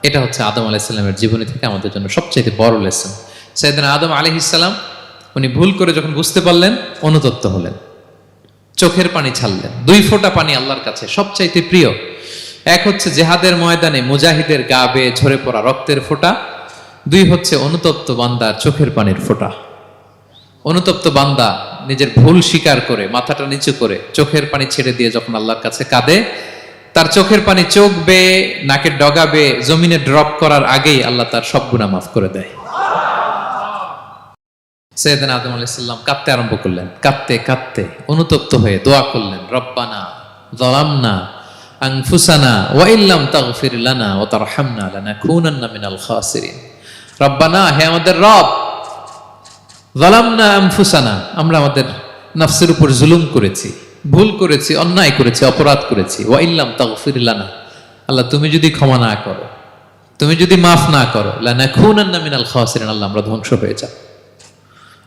এটা হচ্ছে আদম আলাইহিস সালামের জীবনী থেকে আমাদের জন্য সবচেয়ে বড় লেসন। সাইয়েদনা আদম আলাইহিস সালাম উনি ভুল করে যখন বুঝতে পারলেন, অনুতপ্ত হলেন, চোখের পানি ছাড়লেন। 2 ফোঁটা পানি আল্লাহর কাছে সবচাইতে প্রিয়। এক হচ্ছে জেহাদের ময়দানে মুজাহিদের গা বেয়ে ঝরে পড়া রক্তের ফোঁটা, 2 হচ্ছে অনুতপ্ত বান্দার চোখের পানির ফোঁটা। অনুতপ্ত বান্দা নিজের ভুল স্বীকার করে মাথাটা নিচু করে চোখের পানি ছেড়ে দিয়ে যখন আল্লাহর কাছে কাঁদে, তার চোখের পানি চোখ বেয়ে নাকের ডগা বেয়ে জমিনে ড্রপ করার আগেই আল্লাহ তার সব গুনাহ মাফ করে দেয়। সাইয়েদনা আদম আলাইহিস সালাম কাঁদতে আরম্ভ করলেন। কাঁদতে কাঁদতে অনুতপ্ত হয়ে দোয়া করলেন, রব্বানা যালামনা আনফুসানা ওয়া ইল্লাম তাগফির লানা ওয়া তারহামনা লানাকুনান্না মিনাল খাসিরিন। রব্বানা, হে আমাদের রব, যালামনা আনফুসানা, আমরা আমাদের নফসের উপর জুলুম করেছি, ভুল করেছি, অন্যায় করেছি, অপরাধ করেছি। ওয়া ইল্লাম তাগফির লানা, আল্লাহ তুমি যদি ক্ষমা না করো, তুমি যদি মাফ না করো, লানাকুনান্না মিনাল খাসিরিন, আল্লাহ আমরা ধ্বংস হয়ে যাব,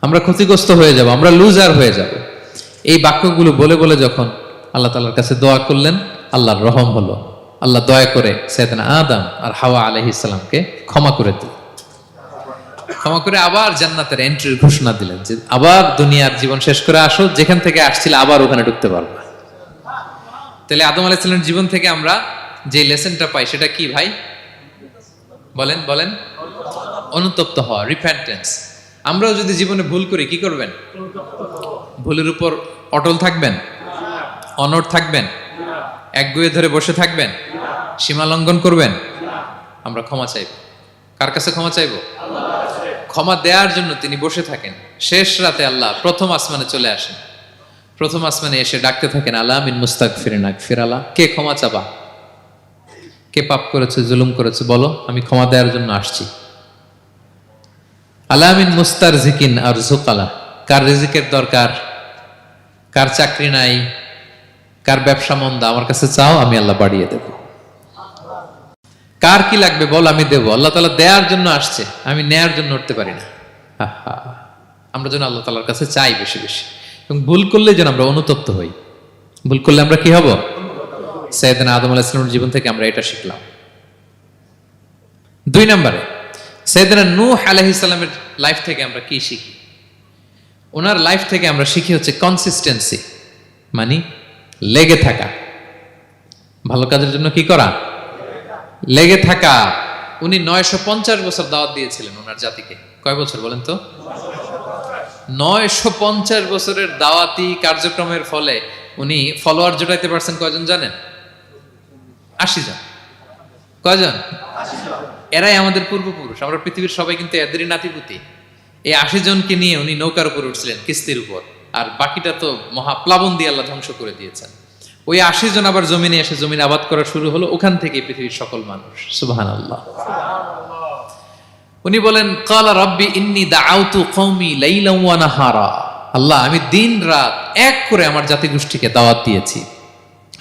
আমরা ক্ষতিগ্রস্ত হয়ে যাব, আমরা লুজার হয়ে যাব। এই বাক্যগুলো বলে বলে যখন আল্লাহ তাআলার কাছে দোয়া করলেন, আল্লাহর রহম হলো। আল্লাহ দয়া করে সাইয়েদনা আদম আর হাওয়া আলাইহিস সালামকে ক্ষমা করে দিলেন। ক্ষমা করে আবার জান্নাতের এন্ট্রির ঘোষণা দিলেন যে আবার দুনিয়ার জীবন শেষ করে আসো, যেখান থেকে আসছিলে আবার ওখানে ঢুকতে পারবে। তাহলে আদম আলাইহিস সালামের জীবন থেকে আমরা যে লেসনটা পাই সেটা কি ভাই? বলেন বলেন। অনুতপ্ত হওয়া, রিপেন্টেন্স। আমরাও যদি জীবনে ভুল করি কি করবেন? ভুলের উপর অটল থাকবেন? অনড় থাকবেন? একগুঁয়ে ধরে বসে থাকবেন? সীমা লঙ্ঘন করবেন? আমরা ক্ষমা চাইব। কার কাছে ক্ষমা চাইব? ক্ষমা দেওয়ার জন্য তিনি বসে থাকেন। শেষ রাতে আল্লাহ প্রথম আসমানে চলে আসেন। প্রথম আসমানে এসে ডাকতে থাকেন, আলা মিন মুস্তাগফিরিন আগফির আলা, কে ক্ষমা চাবা? কে পাপ করেছে, জুলুম করেছে, বলো, আমি ক্ষমা দেওয়ার জন্য আসছি। আলা মিন মুস্তারজিকিন আরযুকালা, কার রিজিকের দরকার, কার চাকরি নাই, কার ব্যবসা মন্দা, আমার কাছে চাও, আমি আল্লাহ বাড়িয়ে দেব। কার কি লাগবে বল, আমি দেব। আল্লাহ তাআলা দেওয়ার জন্য আসছে, আমি নেয়ার জন্য উঠতে পারি না। আমরা যেন আল্লাহ তাআলার কাছে চাই বেশি বেশি, এবং ভুল করলে যেন আমরা অনুতপ্ত হই। ভুল করলে আমরা কি হব? সাইয়েদনা আদম আলাইহিস সালামের জীবন থেকে আমরা এটা শিখলাম। 2 নম্বরে সাইয়েদনা নূহ আলাইহিস সালামের লাইফ থেকে আমরা কি শিখি? ওনার লাইফ থেকে আমরা শিখি হচ্ছে কনসিস্টেন্সি, মানে লেগে থাকা। ভালো কাজের জন্য কি করা? লেগে থাকা। উনি 950 বছর দাওয়াত দিয়েছিলেন ওনার জাতিকে। কয় বছর বলেন তো? 950 বছরের দাওয়াতি কার্যক্রমের ফলে উনি ফলোয়ার জোটাইতে পারছেন কয়জন জানেন? 80 জন। কয়জন? 80 জন। এরাই আমাদের পূর্বপুরুষ। আমরা পৃথিবীর সবাই কিন্তু এদেরই নাতিপুতি। এই 80 জনকে নিয়ে উনি নৌকার উপর উঠছিলেন, কিস্তির উপর, আর বাকিটা তো মহাপ্লাবন দিয়ে আল্লাহ ধ্বংস করে দিয়েছেন। ওই 80 জন আবার জমিনে এসে জমিন আবাদ করা শুরু হলো, ওখান থেকে পৃথিবীর সকল মানুষ। সুবহানাল্লাহ। উনি বলেন, ক্বালা রাব্বি ইন্নী দাআউতু কওমি লাইলান ওয়া নাহারা, আল্লাহ আমি দিন রাত এক করে আমার জাতি গোষ্ঠীকে দাওয়াত দিয়েছি।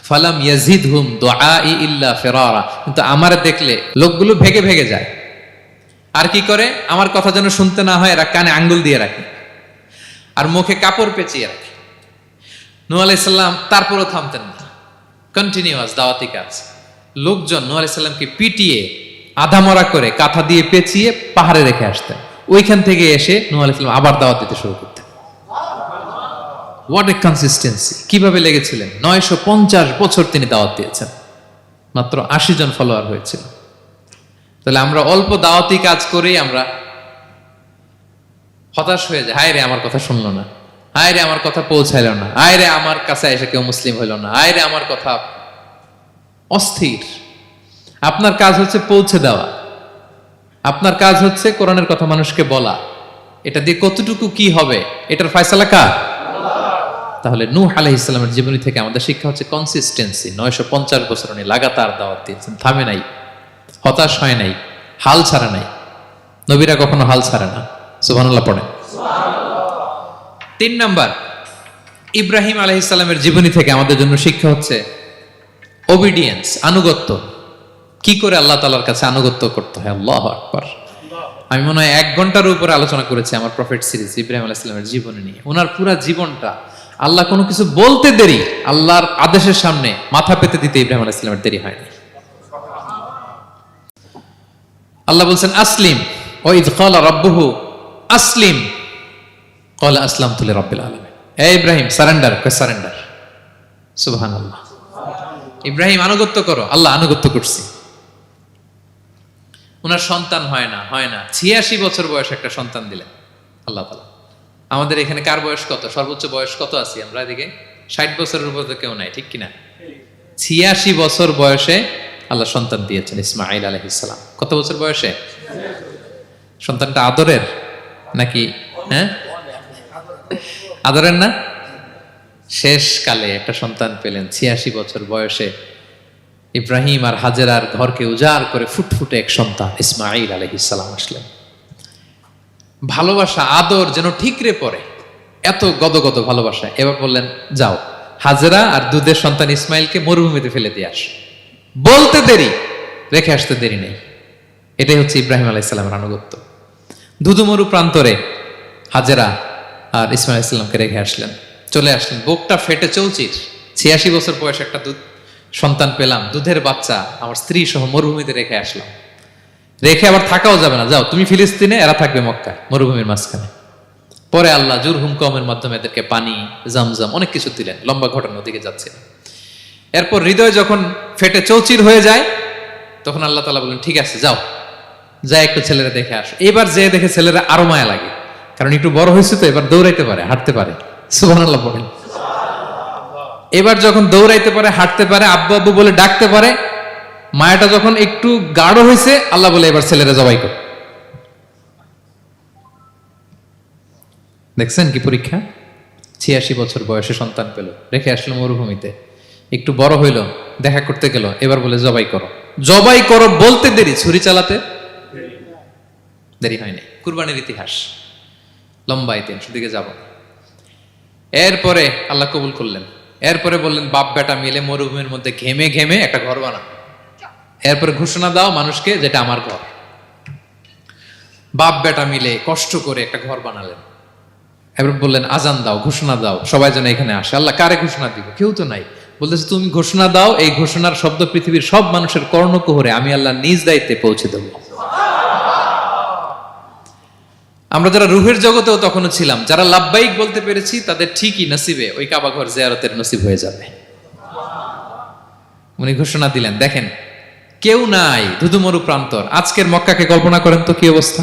ফালাম ইয়াজিদহুম দুআই ইল্লা ফিরারা, কিন্তু আমার দেখলে লোকগুলো ভেগে ভেগে যায়। আর কি করে? আমার কথা যেন শুনতে না হয়, এরা কানে আঙ্গুল দিয়ে রাখে আর মুখে কাপড় পেঁচিয়ে রাখে। নূহ আলাইহিস সালাম তারপরও থামতেন না, কন্টিনিউয়াস দাওয়াতি কাজ। লোকজন নূহ আলাইহিস সালামকে পিটিয়ে আধামরা করে কাঁথা দিয়ে পেঁচিয়ে পাহাড়ে রেখে আসতেন। ওইখান থেকে এসে নূহ আলাইহিস সালাম আবার দাওয়াত দিতে শুরু করতেন। What a consistency! কিভাবে লেগেছিলেন! 950 বছর তিনি দাওয়াত দিয়েছেন, মাত্র 80 জন ফলোয়ার হয়েছিল। তাহলে আমরা অল্প দাওয়াতি কাজ করেই আমরা হতাশ হয়ে যায়। হায় রে, আমার কথা শুনলো না, হায় রে আমার কথা পৌঁছাইল না, হায় রে আমার কাছে এসে কেউ মুসলিম হইল না, হায় রে আমার কথা। অস্থির। আপনার কাজ হচ্ছে পৌঁছে দেওয়া, আপনার কাজ হচ্ছে কোরআনের কথা মানুষকে বলা। এটা দিয়ে কতটুকু কি হবে এটার ফয়সালা কার? তাহলে নূহ আলাইহিস সালামের জীবনী থেকে আমাদের শিক্ষা হচ্ছে কনসিস্টেন্সি। 950 বছর উনি লাগাতার দাওয়াত দিয়েছেন, থামে নাই, হতাশ হয় নাই, হাল ছাড়ে নাই। নবীরা কখনো হাল ছাড়ে না। সুবহানাল্লাহ পড়ে। 3 নাম্বার, ইব্রাহিম আলাইহিস সালামের জীবনী থেকে আমাদের জন্য শিক্ষা হচ্ছে ওবিডিয়েন্স, আনুগত্য। কি করে আল্লাহ তাআলার কাছে আনুগত্য করতে হয়। আল্লাহু আকবার। আমি মনে হয় 1 ঘন্টার উপরে আলোচনা করেছি আমার প্রফেট সিরিজ ইব্রাহিম আলাইহিস সালামের জীবনী নিয়ে। ওনার পুরো জীবনটা, আল্লাহ কোনো কিছু বলতে দেরি, আল্লাহর আদেশের সামনে মাথা পেতে দিতে ইব্রাহিম আলাইহিস সালামের দেরি হয়নি। আল্লাহ বলছেন আসলিম ওয়া ইয ক্বালা রাব্বুহু আসলিম ক্বালা আসলামতু লিরাব্বিল আলামিন। হে ইব্রাহিম সারেন্ডার, সারেন্ডার। সুবহানাল্লাহ। ইব্রাহিম আনুগত্য করো, আল্লাহ আনুগত্য করছি। ওনার সন্তান হয় না 86 বছর বয়সে একটা সন্তান দিলেন আল্লাহ তাআলা। আমাদের এখানে কার বয়স কত, সর্বোচ্চ বয়স কত আছি আমরা? এদিকে 60 বছরের উপর তো কেউ নাই, ঠিক কিনা? 86 বছর বয়সে আল্লাহ সন্তান দিয়েছেন ইসমাঈল আলাইহিস সালাম। কত বছর বয়সে? সন্তানটা আদরের নাকি? হ্যাঁ, আদরের না? শেষ কালে একটা সন্তান পেলেন 86 বছর বয়সে। ইব্রাহিম আর হাজেরার ঘরকে উজাড় করে ফুটফুটে এক সন্তান ইসমাঈল আলাইহিস সালাম আসলেন। ভালোবাসা আদর যেন ঠিকরে পড়ে, এত গদগদ ভালোবাসা। এবার বললেন, যাও হাজেরা আর দুধের সন্তান ইসমাইলকে মরুভূমিতে ফেলে দিয়ে আস। বলতে দেরি, রেখে আসতে দেরি নেই। এটাই হচ্ছে ইব্রাহিম আলাইহিস সালামের আনুগত্য। ধুধুমরু প্রান্তরে হাজেরা আর ইসমাইল আলাইহিস সালামকে রেখে আসলেন, চলে আসলেন। বুকটা ফেটে চৌচির, 86 বছর বয়সে একটা দুধ সন্তান পেলাম, দুধের বাচ্চা আমার স্ত্রী সহ মরুভূমিতে রেখে আসলাম। রেখে আবার থাকাও যাবে না, যাও তুমি ফিলিস্তিনে, এরা থাকবে মক্কায় মরুভূমির মাঝখানে। পরে আল্লাহ জুরহুম কওমের মাধ্যমে এদেরকে পানি, জামজাম অনেক কিছু দিলেন। লম্বা ঘটনার দিকে যাচ্ছে। এরপর হৃদয় যখন ফেটে চৌচির হয়ে যায়, তখন আল্লাহ তাআলা বলেন, ঠিক আছে যাও, যা একটু ছেলেরা দেখে আসো। এবার যে দেখে ছেলেরা আরো মায়া লাগে, কারণ একটু বড় হয়েছে তো, এবার দৌড়াইতে পারে, হাঁটতে পারে। সুবহানাল্লাহ বলেন। এবার যখন দৌড়াইতে পারে, হাঁটতে পারে, আব্বু আব্বু বলে ডাকতে পারে, মায়াটা যখন একটু গাঢ় হয়েছে, আল্লাহ বলে এবার ছেলেরা জবাই কর। দেখছেন কি পরীক্ষা? 86 বছর বয়সে সন্তান পেল, রেখে আসলো মরুভূমিতে। একটু বড় হইল, দেখা করতে গেল, এবার বলে জবাই করো। জবাই করো বলতে দেরি, ছুরি চালাতে দেরি হয়নি। কুরবানির ইতিহাস লম্বা, ইতিহাস দিকে যাব। এরপরে আল্লাহ কবুল করলেন। এরপরে বললেন, বাপ বেটা মিলে মরুভূমির মধ্যে ঘেমে ঘেমে একটা ঘর বানাও। এরপরে ঘোষণা দাও মানুষকে, যেটা আমার ঘর। বাপ বেটা মিলে কষ্ট করে একটা ঘর বানালেন। এবার বললেন, আজান দাও, ঘোষণা দাও, সবাই যেন এখানে আসে। আল্লাহ কারে ঘোষণা দিব? কেউ তো নাই। বলতেছে, তুমি ঘোষণা দাও, এই ঘোষণার শব্দ পৃথিবীর সব মানুষের কর্ণকুহরে আমি আল্লাহ নিজ দায়িত্বে পৌঁছে দেব। আমরা যারা রুহের জগতেও তখনও ছিলাম, যারা লাব্বাইক বলতে পেরেছি, তাদের ঠিকই নসিবে ওই কাবা ঘর জিয়ারতের নসিব হয়ে যাবে। উনি ঘোষণা দিলেন, দেখেন কেউ নাই, ধুধুমরু প্রান্তর। আজকের মক্কাকে কল্পনা করেন তো কি অবস্থা।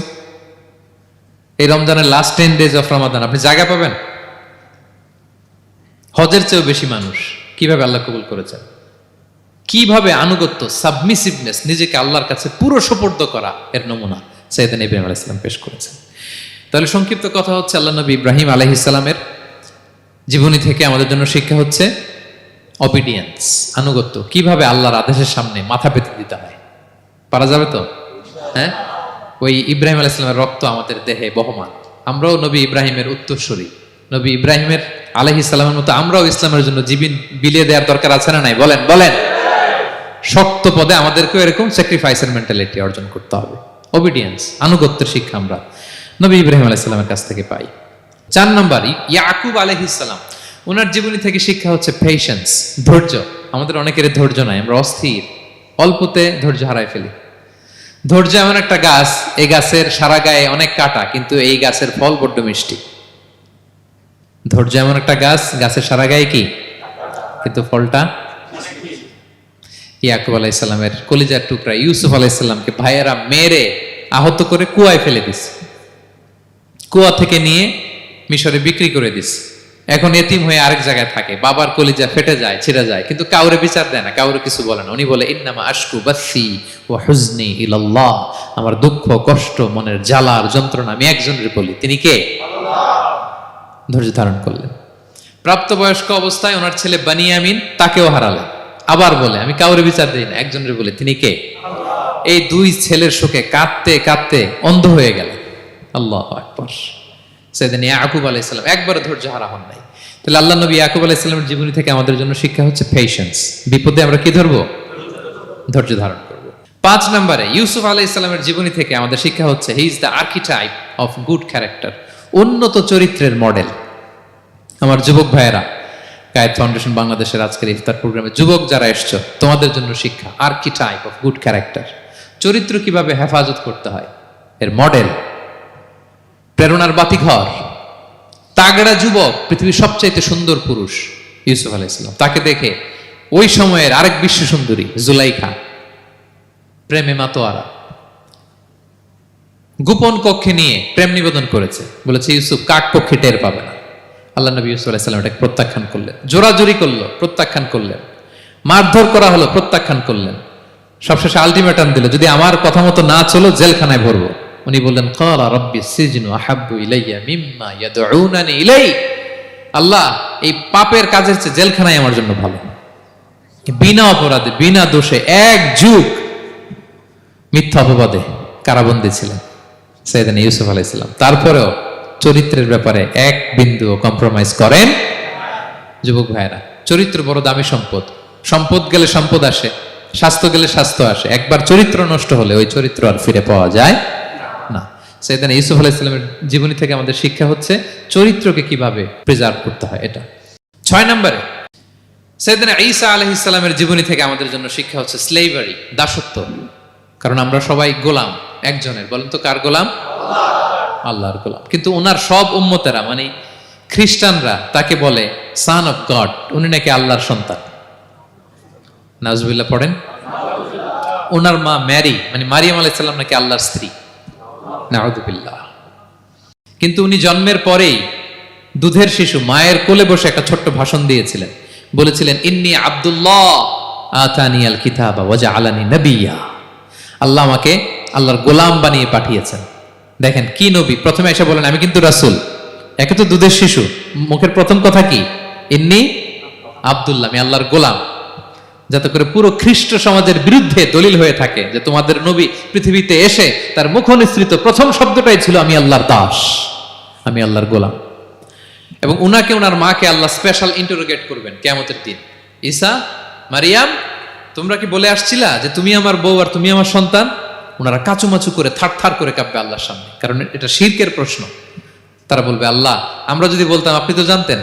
এই রমজানের লাস্ট 10 days অফ রমাদান আপনি জায়গা পাবেন? হজের চেয়েও বেশি মানুষ। কিভাবে আল্লাহ কবুল করেছেন, কিভাবে আনুগত্য, সাবমিসিভনেস, নিজেকে আল্লাহর কাছে পুরো সুপর্দ করা, এর নমুনা সাইয়েদনা ইব্রাহিম আলাইহিস সালাম পেশ করেছেন। তাহলে সংক্ষিপ্ত কথা হচ্ছে, আল্লাহ নবী ইব্রাহিম আলাইহিস সালামের জীবনী থেকে আমাদের জন্য শিক্ষা হচ্ছে অবিডিয়েন্স, আনুগত্য। কিভাবে আল্লাহর আদেশের সামনে মাথা পেতে দিতে হয়। পারা যাবে তো? হ্যাঁ, ওই ইব্রাহিম আলাইহিস সালামের রক্ত আমাদের দেহে বহমান। আমরাও নবী ইব্রাহিমের উত্তরসূরি। নবী ইব্রাহিমের আলাইহিস সালামের মতো আমরাও ইসলামের জন্য জীবন বিলিয়ে দেওয়ার দরকার আছে না নাই? বলেন বলেন। শক্ত পদে আমাদেরকেও এরকম স্যাক্রিফাইসের মেন্টালিটি অর্জন করতে হবে। অবিডিয়েন্স, আনুগত্যের শিক্ষা আমরা নবী ইব্রাহিম আলাইহিস সালামের কাছ থেকে পাই। 4 নম্বর, ইয়াকুব আলাইহিস সালাম, ওনার জীবনী থেকে শিক্ষা হচ্ছে পেশেন্স, ধৈর্য। আমাদের অনেকের ধৈর্য নাই, আমরা অস্থির, অল্পতে ধৈর্য হারাই ফেলি। ধৈর্য এমন একটা গাছ, এই গাছের সারা গায়ে অনেক কাঁটা, কিন্তু এই গাছের ফল বড্ড মিষ্টি। ধৈর্য এমন একটা গাছ, গাছের সারা গায়ে কি, কিন্তু ফলটা। ইয়াকুব আলাইহিস সালামের কলিজার টুকরা ইউসুফ আলাইহিস সালামকে ভাইয়েরা মেরে আহত করে কুয়ায় ফেলে দিছে। কুয়া থেকে নিয়ে মিশরে বিক্রি করে দিছে। এখন এতিম হয়ে আরেক জায়গায় থাকে। বাবার কলিজা ফেটে যায়, ছিঁড়ে যায়, কিন্তু কাউরে বিচার দেয় না, কাউরে কিছু বলে না। উনি বলে, ইন্নামা আশকু বাসি ওয়া হুজনি ইলাল্লাহ, আমার দুঃখ, কষ্ট, মনের জ্বালার যন্ত্রণা আমি একজনের বলি, তিনি কে? আল্লাহ। ধৈর্য ধারণ করলেন। প্রাপ্তবয়স্ক অবস্থায় ওনার ছেলে বানিয়ামিন, তাকেও হারালেন। আবার বলে, আমি কাউরে বিচার দিই না, একজনের বলি, তিনি কে? আল্লাহ। এই 2 ছেলের শোকে কাঁদতে কাঁদতে অন্ধ হয়ে গেলেন। আল্লাহু আকবার। সাইয়েদনা ইয়াকুব আলাইহিস সালাম একবার ধৈর্য হারা হন নাই। তাহলে আল্লাহ নবী ইয়াকুব আলাইহিস সালামের জীবনী থেকে আমাদের জন্য শিক্ষা হচ্ছে পেশেন্স। বিপদে আমরা কি ধরবো? ধৈর্য ধারণ করব। 5 নম্বরে, ইউসুফ আলাইহিস সালামের জীবনী থেকে আমাদের শিক্ষা হচ্ছে, he is the archetype of good character, উন্নত চরিত্রের মডেল। আমার যুবক ভাইয়েরা, কায়েদ ফাউন্ডেশন বাংলাদেশের আজকের ইফতার প্রোগ্রামে যুবক যারা এসছো, তোমাদের জন্য শিক্ষা আর্কিটাইপ অফ গুড ক্যারেক্টার। চরিত্র কিভাবে হেফাজত করতে হয়, এর মডেল। প্রেরণার বাতিঘর, তাগড়া যুবক, পৃথিবীর সবচাইতে সুন্দর পুরুষ ইউসুফ আলাইহিস সালাম। তাকে দেখে ওই সময়ের আরেক বিশ্ব সুন্দরী জুলাইখা প্রেমে মাতোয়ারা, গোপন কক্ষে নিয়ে প্রেম নিবেদন করেছে, বলেছে ইউসুফ কাক পক্ষে টের পাবে না। আল্লাহ নবী ইউসুফ আলাইহিস সালাম এটাকে প্রত্যাখ্যান করলেন, জোরাজুরি করলো, প্রত্যাখ্যান করলেন, মারধর করা হলো, প্রত্যাখ্যান করলেন, সবশেষে আলটিমেটাম দিল, যদি আমার কথা মতো না চলো জেলখানায় ভরবো। উনি বললেন ক্বালা রাব্বি সিজনু আহাব্বু ইলাইয়া মিম্মা ইয়াদউনানি ইলাই। আল্লাহ, এই পাপের কাজের চেয়ে জেলখানায় আমার জন্য ভালো। বিনা অপরাধে, বিনা দোষে এক যুগ মিথ্যা অপবাদে কারাবন্দী ছিলেন সাইয়েদনা ইউসুফ আলাইহিস সালাম। তারপরেও চরিত্রের ব্যাপারে এক বিন্দুও কম্প্রোমাইজ করেন। যুবক ভাইরা, চরিত্র বড় দামি সম্পদ। সম্পদ গেলে সম্পদ আসে, স্বাস্থ্য গেলে স্বাস্থ্য আসে, একবার চরিত্র নষ্ট হলে ওই চরিত্র আর ফিরে পাওয়া যায় না। সাইয়েদনা ইউসুফ আলাইহিস সালামের জীবনী থেকে আমাদের শিক্ষা হচ্ছে চরিত্রকে কিভাবে প্রিজার্ভ করতে হয়। এটা 6 নম্বরে সাইয়েদনা ঈসা আলাইহিস সালামের জীবনী থেকে আমাদের জন্য শিক্ষা হচ্ছে স্লেভারি, দাসত্ব। কারণ আমরা সবাই গোলাম একজনের। বলেন তো কার গোলাম? আল্লাহর গোলাম। কিন্তু ওনার সব উম্মতেরা মানে খ্রিস্টানরা তাকে বলে সান অফ গড, উনি নাকি আল্লাহর সন্তান। নাউজুবিল্লাহ পড়েন। ওনার মা ম্যারি মানে মারিয়াম আলাইহিস সালাম নাকি আল্লাহর স্ত্রী। নাউযুবিল্লাহ। কিন্তু উনি জন্মের পরেই দুধের শিশু মায়ের কোলে বসে একটা ছোট্ট ভাষণ দিয়েছিলেন, বলেছিলেন ইন্নী আব্দুল্লাহ আতানিয়াল কিতাবা ওয়া জাআলানি নাবিয়্যা। আল্লাহ আমাকে আল্লাহর গোলাম বানিয়ে পাঠিয়েছেন। দেখেন কি নবী, প্রথমে এসে বলেন আমি কিন্তু রাসূল। একে তো দুধের শিশু, মুখের প্রথম কথা কি? ইন্নী আব্দুল্লাহ, আমি আল্লাহর গোলাম। যাতে করে পুরো খ্রিস্ট সমাজের বিরুদ্ধে দলিল হয়ে থাকে যে তোমাদের নবী পৃথিবীতে এসে তার মুখ নিঃসৃত প্রথম শব্দটাই ছিল আমি আল্লাহর দাস, আমি আল্লাহর গোলাম। এবং উনাকে ওনার মাকে আল্লাহ স্পেশাল ইন্টারোগেট করবেন কিয়ামতের দিন। ঈসা, মারিয়াম, তোমরা কি বলে আসছিলা যে তুমি আমার বউ আর তুমি আমার সন্তান? ওনারা কাচুমাচু করে থার করে কাঁপবে আল্লাহর সামনে, কারণ এটা শিরকের প্রশ্ন। তারা বলবে আল্লাহ, আমরা যদি বলতাম আপনি তো জানতেন,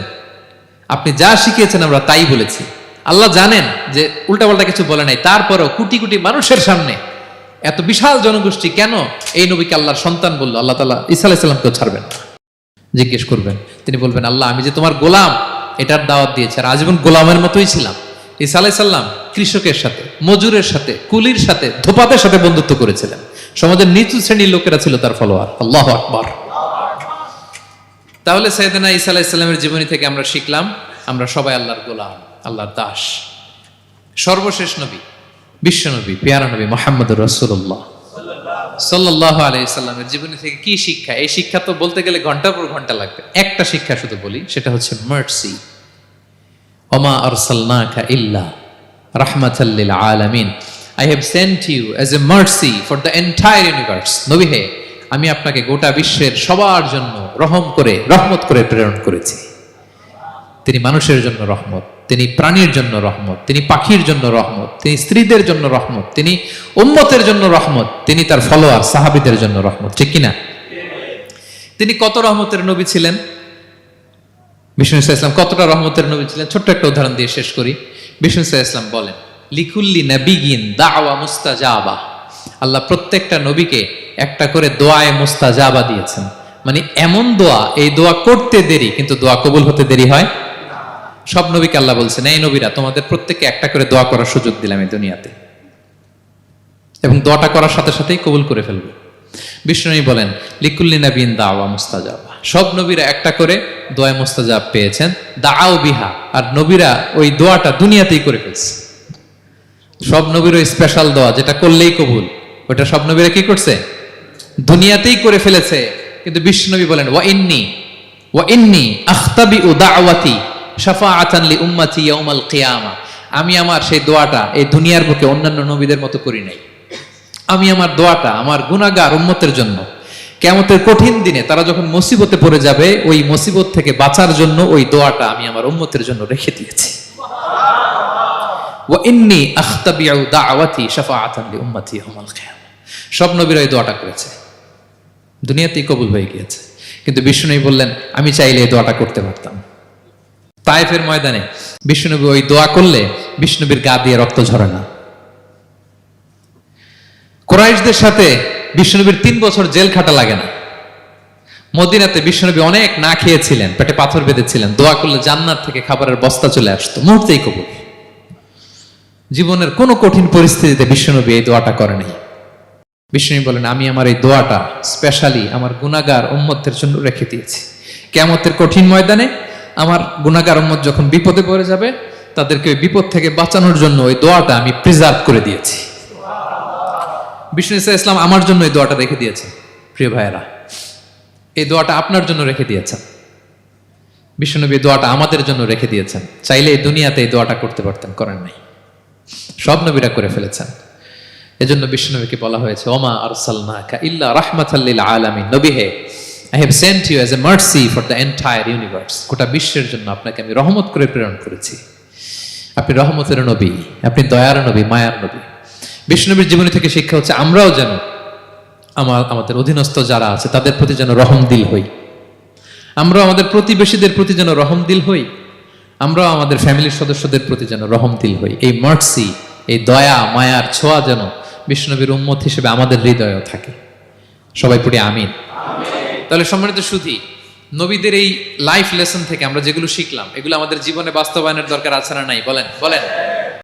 আপনি যা শিখিয়েছেন আমরা তাই বলেছি। আল্লাহ জানেন যে উল্টাপাল্টা কিছু বলে নাই, তারপরেও কোটি কোটি মানুষের সামনে এত বিশাল জনগোষ্ঠী কেন এই নবীকে আল্লাহর সন্তান বললো? আল্লাহ তাআলা ঈসা আলাইহিস সালামকেও ছাড়বেন না, জিজ্ঞেস করবেন। তিনি বলবেন আল্লাহ, আমি যে তোমার গোলাম এটার দাওয়াত দিয়েছি, আর আজীবন গোলামের মতোই ছিলাম। ঈসা আলাইহিস সালাম কৃষকের সাথে, মজুরের সাথে, কুলির সাথে, ধোপাতের সাথে বন্ধুত্ব করেছিলেন। সমাজের নিচু শ্রেণীর লোকেরা ছিল তার ফলোয়ার। আল্লাহু আকবার। তাহলে সাইয়েদনা ঈসা আলাইহিস সালামের জীবনী থেকে আমরা শিখলাম আমরা সবাই আল্লাহর গোলাম, আল্লাহর দাস। সর্বশেষ নবী, বিশ্ব নবী, পেয়ারা নবী মুহাম্মদুর রাসূলুল্লাহ সাল্লাল্লাহু আলাইহি সাল্লামের জীবনী থেকে কি শিক্ষা? এই শিক্ষা তো বলতে গেলে ঘন্টার পর ঘন্টা লাগবে। একটা শিক্ষা শুধু বলি, সেটা হচ্ছে মার্সি। ওমা আরসালনাকা ইল্লা রাহমাতাল লিল আলামিন। I have sent you as a mercy for the entire universe. নবী হে, আমি আপনাকে গোটা বিশ্বের সবার জন্য রহমত করে প্রেরণ করেছি। তিনি মানুষের জন্য রহমত, তিনি প্রাণীর জন্য রহমত, তিনি পাখির জন্য রহমত, তিনি স্ত্রীদের জন্য রহমত, তিনি উম্মতের জন্য রহমত, তিনি তার ফলোয়ার সাহাবীদের জন্য রহমত। ঠিক কিনা? তিনি কত রহমতের নবী ছিলেন? বিষ্ণু ইসলাম কতটা রহমতের নবী ছিলেন? ছোট্ট একটা উদাহরণ দিয়ে শেষ করি। বিষ্ণু ইসলাম বলেন লিকুল্লি নাবিয়িন দাওয়া মুস্তাজাবা। আল্লাহ প্রত্যেকটা নবীকে একটা করে দোয়ায়ে মুস্তাজাবা দিয়েছেন। মানে এমন দোয়া, এই দোয়া করতে দেরি কিন্তু দোয়া কবুল হতে দেরি হয়। সব নবীকে আল্লাহ বলছেন এই নবীরা তোমাদের প্রত্যেককে একটা করে দোয়া করার সুযোগ দিলাম এই দুনিয়াতে, এবং দোয়াটা করার সাথে সাথেই কবুল করে ফেলবে। বিষ্ণু বলেন লিকুল্লি নাবিয়িন দাওয়া মুস্তাজাবা। সব নবীরা একটা করে দোয়া মুস্তাজাব পেয়েছেন, দাআও বিহা। আর নবীরা ওই দোয়াটা দুনিয়াতেই করে ফেলছে। সব নবীর ওই স্পেশাল দোয়া যেটা করলেই কবুল, ওটা সব নবীরা কি করছে? দুনিয়াতেই করে ফেলেছে। কিন্তু বিশ্বনবী বলেন ওয়া ইন্নী আখতাবিউ দাওয়াতি শাফাআতান লি উম্মতি ইয়াউমাল কিয়ামা। আমি আমার সেই দোয়াটা এই দুনিয়ার বুকে অন্যান্য নবীদের মতো করি নাই। আমি আমার দোয়াটা আমার গুনাহগার উম্মতের জন্য কিয়ামতের কঠিন দিনে তারা যখন মুসিবতে পড়ে যাবে, ওই মুসিবত থেকে বাঁচার জন্য ওই দোয়াটা আমি আমার উম্মতের জন্য রেখে দিয়েছি। ওয়া ইন্নী আখতাবিউ দাওয়াতি শাফাআতান লি উম্মতি ইয়াউমাল কিয়ামা। সব নবীরা এই দোয়াটা করেছে, দুনিয়াতেই কবুল হয়ে গিয়েছে। কিন্তু বিষ্ণুনবী বললেন আমি চাইলে এই দোয়াটা করতে পারতাম। তায়েফের ময়দানে বিষ্ণুনবী ওই দোয়া করলে বিষ্ণুনবীর গা দিয়ে রক্ত ঝরে না। কুরাইশদের সাথে বিষ্ণুনবীর 3 বছর জেল খাটা লাগে না। মদিনাতে বিশ্বনবী অনেক না খেয়েছিলেন, পেটে পাথর বেঁধেছিলেন, দোয়া করলে জান্নাত থেকে খাবারের বস্তা চলে আসতো, মুহূর্তেই কবুল। জীবনের কোনো কঠিন পরিস্থিতিতে বিশ্বনবী এই দোয়াটা করেনি। বিশ্বনবী বলেন, আমি আমার এই দোয়াটা স্পেশালি আমার গুনাহগার উম্মতের জন্য রেখে দিয়েছি। কিয়ামতের কঠিন ময়দানে আমার গুনাহগার উম্মত যখন বিপদে পড়ে যাবে, তাদেরকে ওই বিপদ থেকে বাঁচানোর জন্য ওই দোয়াটা আমি প্রিজার্ভ করে দিয়েছি। বিষ্ণু ইসলাম আমার জন্য এই দোয়াটা রেখে দিয়েছেন। প্রিয় ভাইয়েরা, এই দোয়াটা আপনার জন্য রেখে দিয়েছেন। বিশ্বনবী এই দোয়াটা আমাদের জন্য রেখে দিয়েছেন। চাইলে এই দুনিয়াতে এই দোয়াটা করতে পারতেন, করেন নাই। সব নবীরা করে ফেলেছেন। এজন্য বিশ্বনবীকে বলা হয়েছে, ওমা আরসালনাকা ইল্লা রাহমাতাল লিল আলামিন। নবী হে, I have sent you as a mercy for the entire universe. গোটা বিশ্বের জন্য আপনাকে আমি রহমত করে প্রেরণ করেছি। আপনি রহমতের নবী, আপনি দয়ার নবী, মায়ার নবী। বিশ্বনবীর জীবনী থেকে শিক্ষা হচ্ছে, আমরাও যেন আমাদের অধীনস্থ যারা আছে তাদের প্রতি যেন রহমদিল হই। আমরাও আমাদের প্রতিবেশীদের প্রতি যেন রহমদিল হই। আমরাও আমাদের ফ্যামিলির সদস্যদের প্রতি যেন রহমদিল হই। এই মার্সি, এই দয়া মায়ার ছোঁয়া যেন বিশ্বনবীর উম্মত হিসেবে আমাদের হৃদয়েও থাকে। সবাই পড়ি আমিন। তাহলে সম্মানিত সুধী, নবীদের এই লাইফ লেসন থেকে আমরা যেগুলো শিখলাম, এগুলো আমাদের জীবনে বাস্তবায়নের দরকার আছে না নাই? বলেন বলেন।